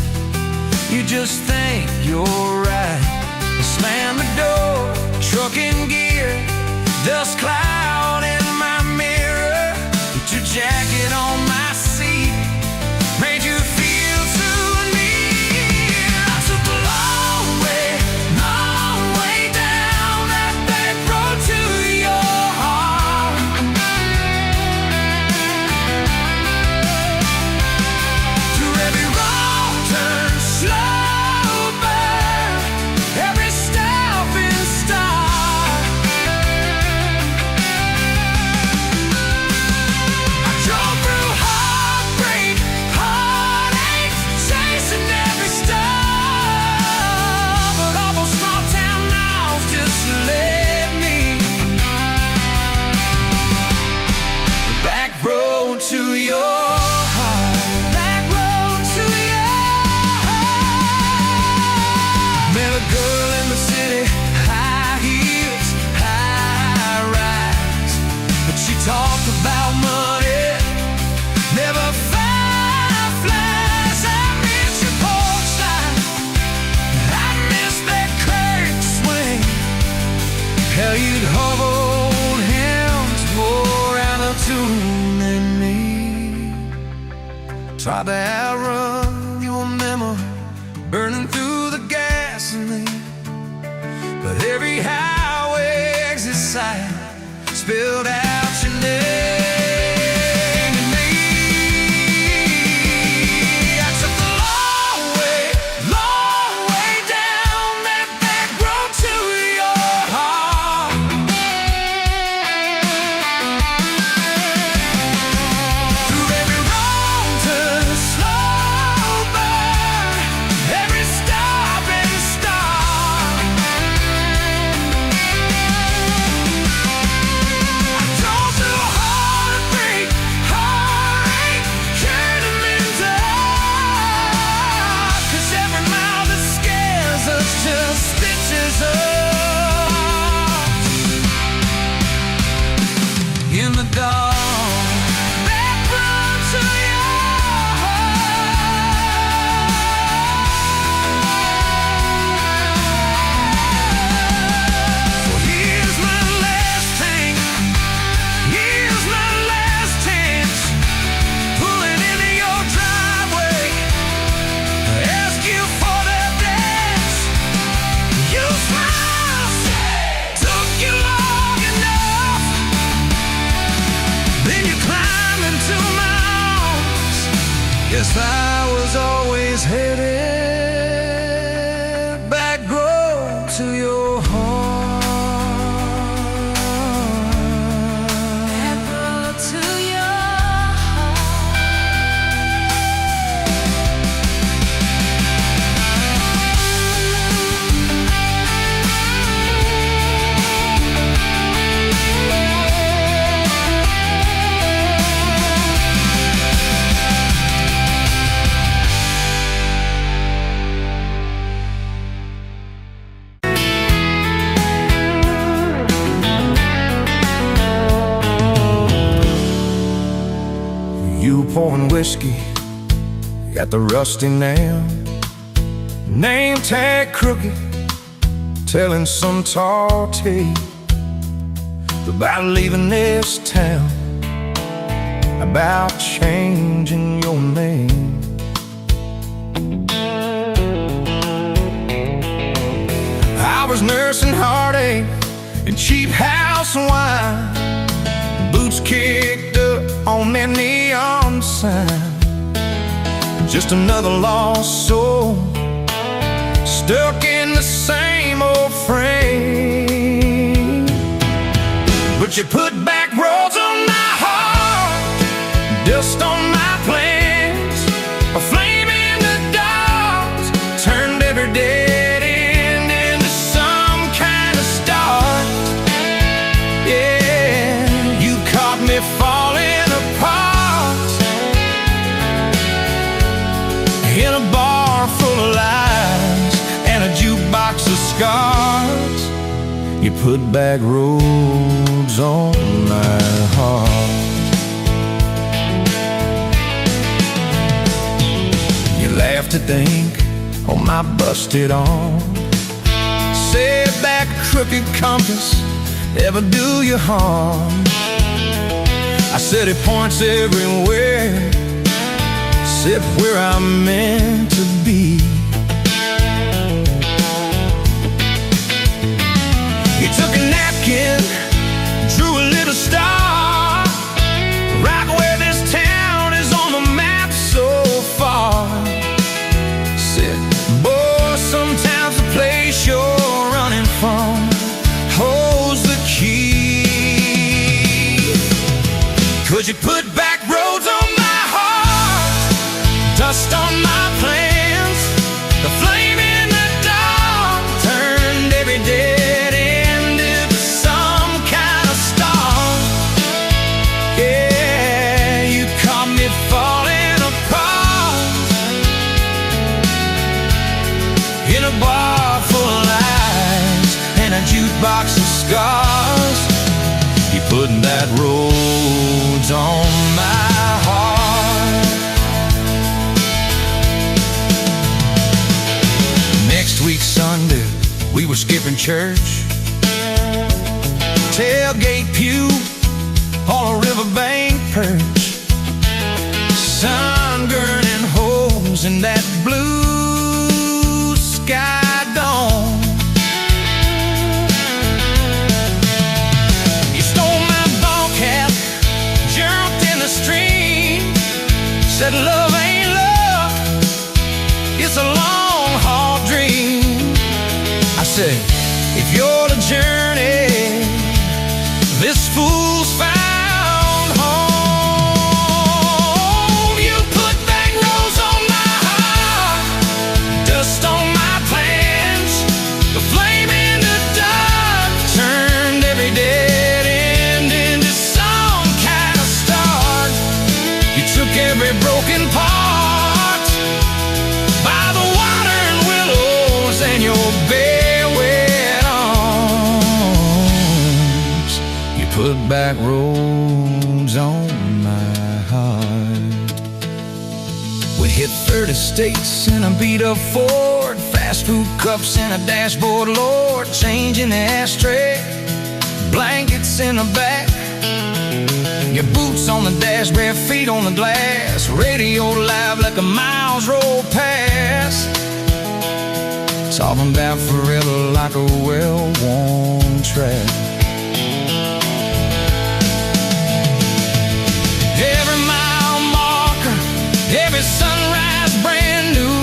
Speaker 3: you just think you're right. I slammed the door, truck in gear, dust cloud in my mirror. Put your jacket on my seat, made you feel too near. I took the long way down that back road to your heart. Through every wrong turn, slow burn, every step and start. I drove through heartbreak, heartache, chasing every star. But all those small town miles just led me back road to your heart. Back road to your heart. Met a girl in the city, high heels, high rise. But she talked about money, never fireflies. I miss your porch light, I miss that curtain swing. How you'd hold hands more out of tune than me. Tried to outrun your memory, burning through the gasoline. But every highway exit sign spilled out your name to me. I took the long way down that back road to your heart. Through every wrong turn, slow burn, every stop and start. I drove through heartbreak, heartache, turning into art. 'Cause every mile that scares us just stitches us in the dark. Back road to your heart. Well, here's my last tank, here's my last chance, pulling into your driveway, ask you for the dance. You smiled, took you long enough, then you climbed into my arms. Guess I was always headed back road to your heart.
Speaker 2: Back road to your heart.
Speaker 3: You pouring whiskey got the rusty nail, name tag crooked, telling some tall tale about leaving this town, about changing your name. I was nursing heartache and cheap house wine, boots kicked up on that neon sign, just another lost soul stuck in the same old frame. But you put back roads on my heart, dust on my plans, a flame in the dark, turned every dead end into some kind of start. Yeah, you caught me falling apart in a bar full of lies and a jukebox of scars. You put back roads on my heart. You laugh to think on my busted arm, said that crooked compass ever do you harm. I said it points everywhere except where I'm meant to be. You took a napkin, drew a little star, right where this town is on the map so far. Said, boy, sometimes the place you're running from holds the key. Could you put back roads on my heart, dust on my plans, the flame in the dark, turned every dead end into some kind of star. Yeah, you caught me falling apart in a bar full of lies and a jukebox of scars. You put that roads on my heart. Next week Sunday, we were skipping church, tailgate pew on a riverbank perch, sun burning holes in that blue sky dome. You stole my ball cap, jumped in the stream, said love ain't love, it's a long haul dream. I said, if you're the journey, this fool's found home. You put back roads on my heart, dust on my plans, the flame in the dark, turned every dead end into some kind of start. You took every broken part by the water and willows and your bare wet arms. You put back roads on my heart. We hit 30 states in a beat-up Ford, fast food cups in a dashboard, Lord, change in the ashtray, blankets in the back, your boots on the dash, bare feet on the glass, radio live like a miles roll past, talking about forever like a well-worn track. Every mile marker, every sunrise brand new,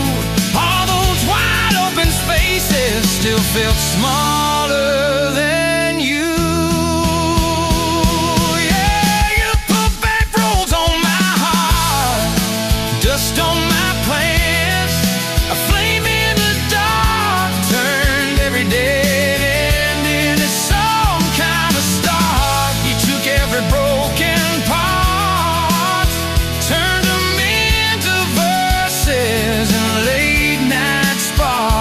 Speaker 3: all those wide open spaces still felt smaller than you. Yeah, you put back roads on my heart, dust on my plans, a flame in the dark, turned every dead end into some kind of start. You took every broken part, turned them into verses and late night sparks.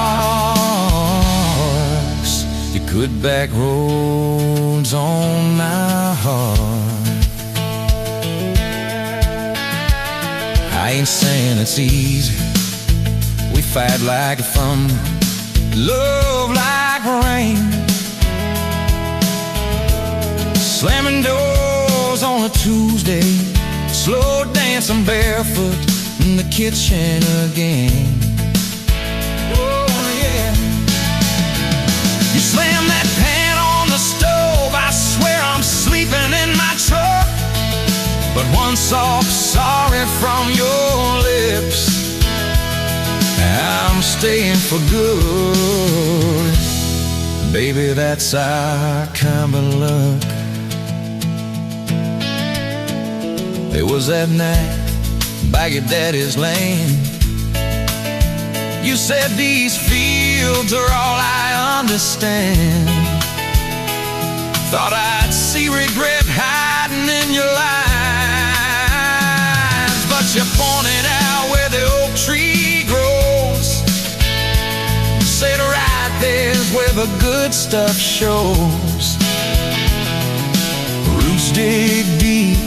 Speaker 3: You put back roads on my heart. I I ain't saying it's easy. We fight like thunder, love like rain, slamming doors on a Tuesday, slow dancing barefoot in the kitchen again. Oh yeah. You slam that pan on the stove, I swear I'm sleeping in my truck. But one soft sorry from your lips, I'm staying for good. Baby, that's our kind of luck. It was that night by your daddy's land. You said these fields are all I understand. Thought I'd see regret hiding in your eyes, but you pointed out where the oak tree grows. Said right there's where the good stuff shows. Roots dig deep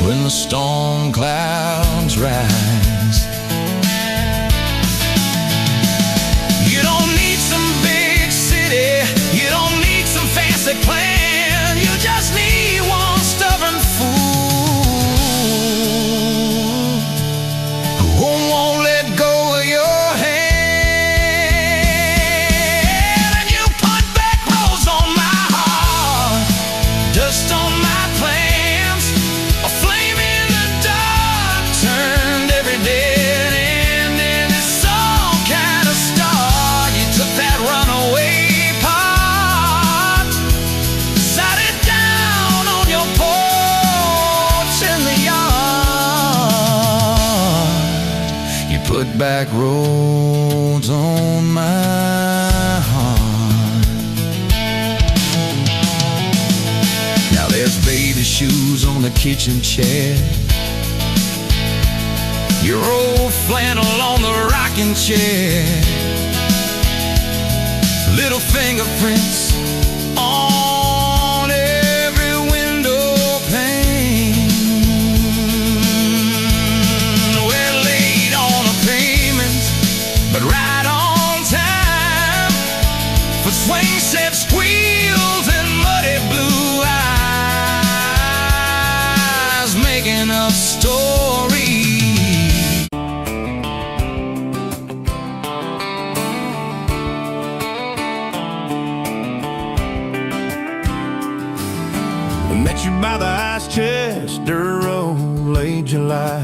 Speaker 3: when the storm clouds rise. You don't need some big city, you don't need some fancy plan. You just need one stubborn fool who won't let go of your hand. And you put back roads on my heart, dust on my plans, a flame in the dark turned every dead end into some kind of star. You took that runaway part, sat it down on your porch in the yard. You put back roads on my heart. Now there's baby shoes on the kitchen chair, your old flannel on the rocking chair, little fingerprints on every window pane. We're late on a payment, but right on time for swing set squeals and muddy blue eyes, making up stories.
Speaker 4: Met you by the ice chest, dirt road, late July.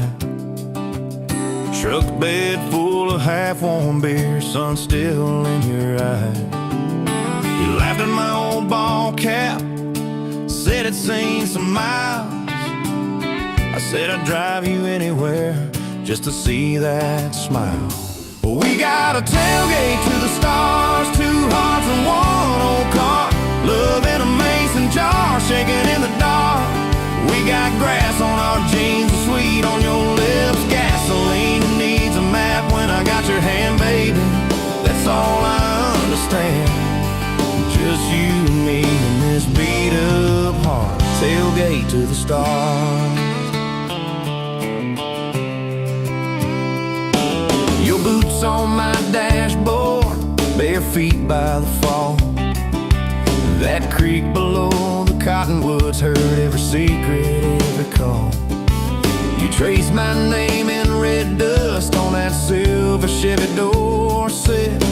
Speaker 4: Truck bed full of half-warm beer, sun still in your eye. You laughed at my old ball cap, said it's seen some miles. I said I'd drive you anywhere just to see that smile. Well, we got a tailgate to the stars, two hearts and one old car, love in a mason jar, shaking in the dark. We got grass on our jeans, and sweet on your lips, gasoline who needs a map when I got your hand, baby. That's all I understand. Just you and me in this beat up heart, tailgate to the stars. Your boots on my dashboard, bare feet by the fall. That creek below the cottonwoods heard every secret, every call. You traced my name in red dust on that silver Chevy Dorset.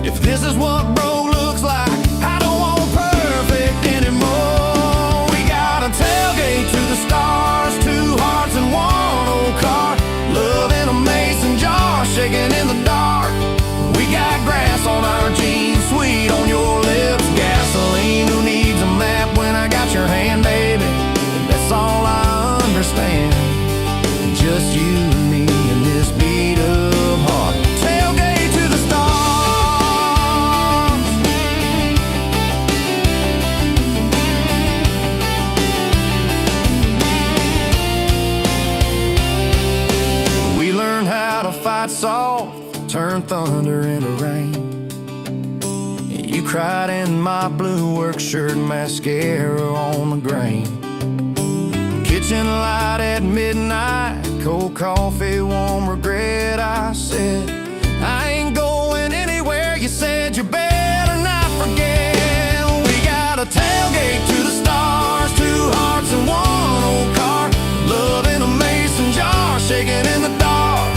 Speaker 4: If this is what broke looks like, I don't want perfect anymore. We got a tailgate to the stars, two hearts and one old car, love in a mason jar, shaking in the dark. We got grass on our jeans, sweet on your lips, gasoline who needs a map when I got your hand, baby. That's all I understand. Just you and me in this beat up heart, tailgate to the stars. We learned how to fight soft, turn thunder into rain. You cried in my blue work shirt, mascara on the grain. kitchen light at midnight, cold coffee, warm regret. I said, I ain't going anywhere. You said you better not forget. We got a tailgate to the stars, 2 hearts and 1 old car, love in a mason jar, shaking in the dark.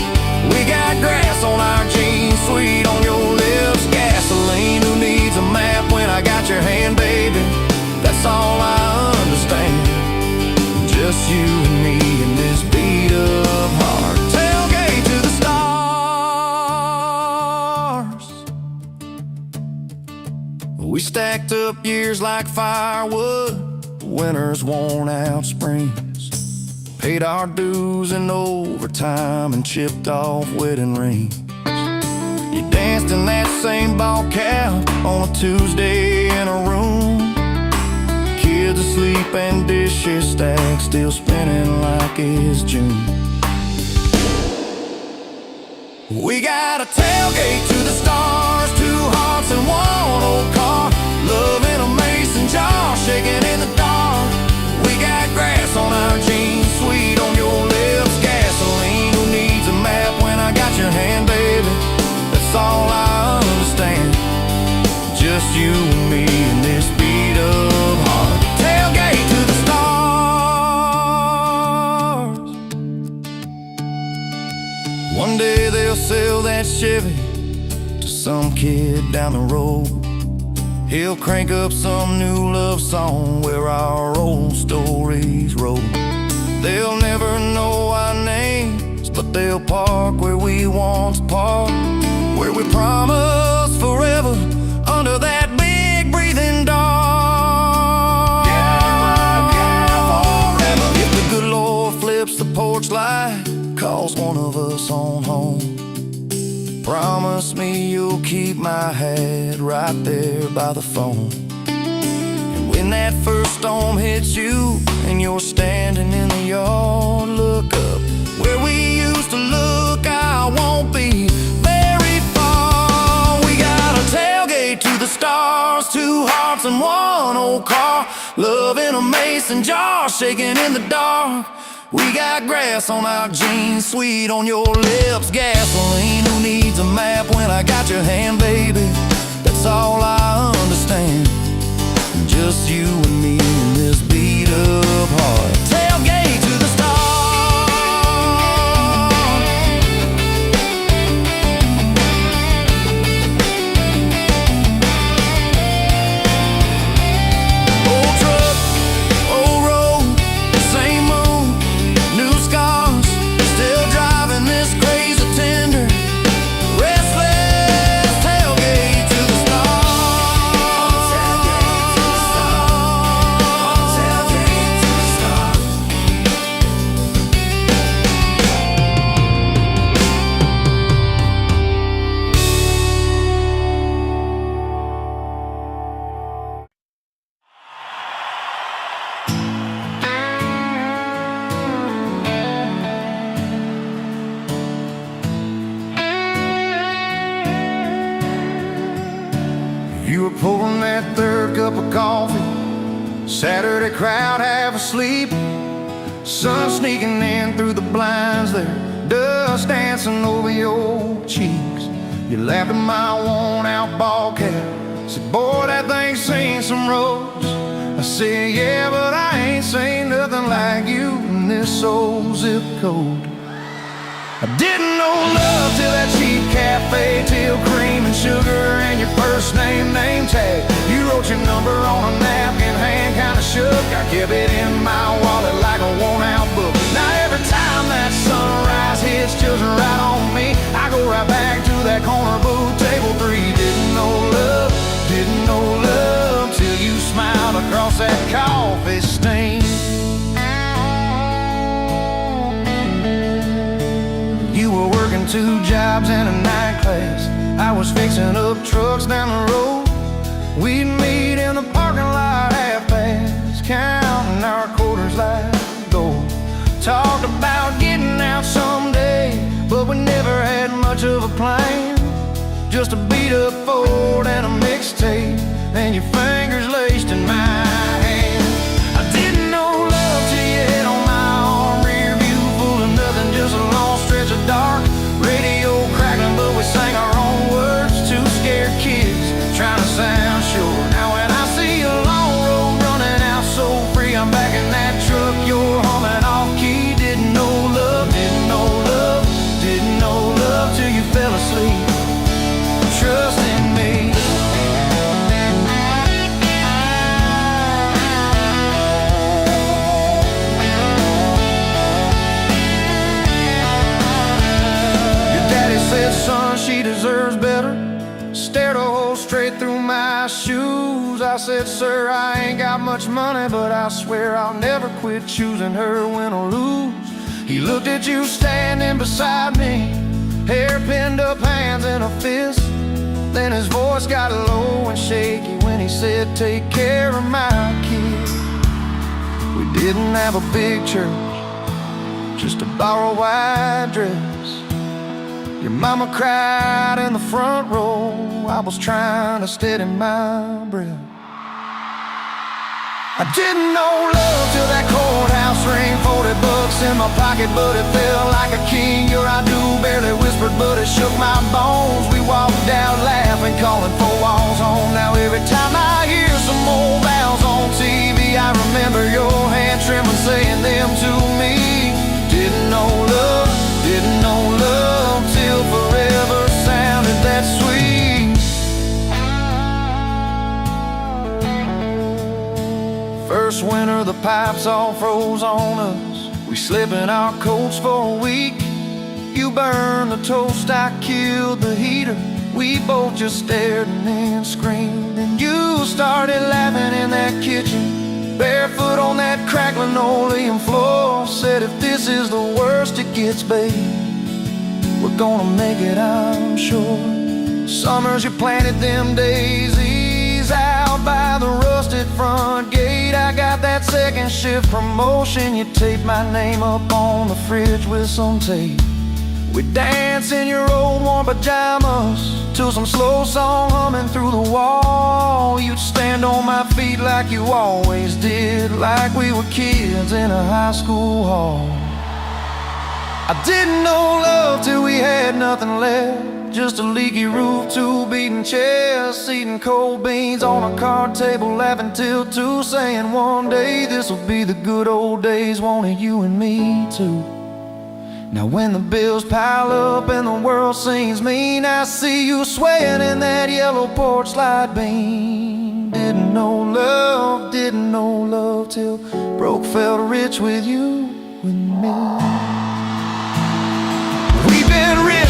Speaker 4: We got grass on our jeans, sweet on your lips, gasoline. Who needs a map when I got your hand, baby? That's all I understand. Just you and me in this beat up heart. Tailgate to the stars. We stacked up years like firewood, winters worn out springs. Paid our dues in overtime and chipped off wedding rings. You danced in that same ball cap on a Tuesday in a room. Kids asleep and dishes stacked, still spinning like it's June. We got a tailgate to the stars, 2 hearts and 1 old car, love in a mason jar, shaking in the dark. We got grass on our jeans, sweet on your lips, gasoline. Who needs a map when I got your hand, baby? That's all I understand. Just you and me in this beat up heart. Tailgate to the stars. One day they'll sell that Chevy to some kid down the road. He'll crank up some new love song where our old stories roll. They'll never know our names, but they'll park where we once parked, where we promised forever under that big breathing dog. Yeah, forever. If the good Lord flips the porch light, calls one of us on home, promise me you'll keep my hat right there by the phone. And when that first storm hits you and you're standing in the yard, look up where we used to look. I won't be very far. We got a tailgate to the stars, 2 hearts and 1 old car, love in a mason jar, shaking in the dark. We got grass on our jeans, sweet on your lips, gasoline. Who needs a map when I got your hand, baby? That's all I understand. Just you and me in this beat up heart. Tailgate to the stars. Old truck, old road, same moon, new scars, still driving this crazy tender, restless. Tailgate to the stars. Tailgate to the stars. You were pouring that 3rd cup of coffee, Saturday crowd half asleep, sun sneaking in through the blinds there, dust dancing over your cheeks. You laughed at my worn-out ball cap, said, boy, that thing's seen some roads. I said, yeah, but I ain't seen nothing like you in this old zip code. I didn't know love till that cheap cafe, till cream and sugar and your first name tag. You wrote your number on a napkin, hand kinda shook. I kept it in my wallet like a worn-out book. Now every time that sunrise hits just right on me, I go right back to that corner booth, table 3. Didn't know love till you smiled across that coffee stain. You were working 2 jobs and a night class. I was fixing up trucks down the road. We'd meet in the parking lot half-past, counting our quarters like gold. Talked about getting out someday, but we never had much of a plan. Just a beat-up Ford and a mixtape, and your fingers laced in my hand. I didn't know love till you hit on my
Speaker 1: stared a hole straight through my shoes. I said, sir, I ain't got much money, but I swear I'll never quit choosing her, win or lose. He looked at you standing beside me, hair pinned up, hands in a fist. Then his voice got low and shaky when he said, take care of my kid. We didn't have a big church, just a borrowed white dress. Your mama cried in the front row, I was trying to steady my breath. I didn't know love till that courthouse ring, 40 bucks in my pocket, but it felt like a king. Your I do barely whispered, but it shook my bones. We walked out laughing, calling 4 walls home. Now every time I hear some old vows on TV, I remember your hand trembling, saying them to me. Didn't know love till forever sounded that sweet. First winter, the pipes all froze on us. We slept in our coats for a week. You burned the toast, I killed the heater. We both just stared and then screamed. And you started laughing in that kitchen, barefoot on that cracked linoleum floor. Said, if this is the worst it gets, babe, we're gonna make it, I'm sure. Summers you planted them daisies out by the rusted front gate. I got that second shift promotion. You taped my name up on the fridge with some tape. We dance in your old warm pajamas to some slow song humming through the wall. You'd stand on my feet like you always did, like we were kids in a high school hall. I didn't know love till we had nothing left, just a leaky roof, 2 beating chests, eating cold beans on a card table, laughing till 2, saying one day this'll be the good old days, wanted you and me too. Now when the bills pile up and the world seems mean, I see you swaying in that yellow porch light beam. Didn't know love till broke felt rich with you and me. We've been rich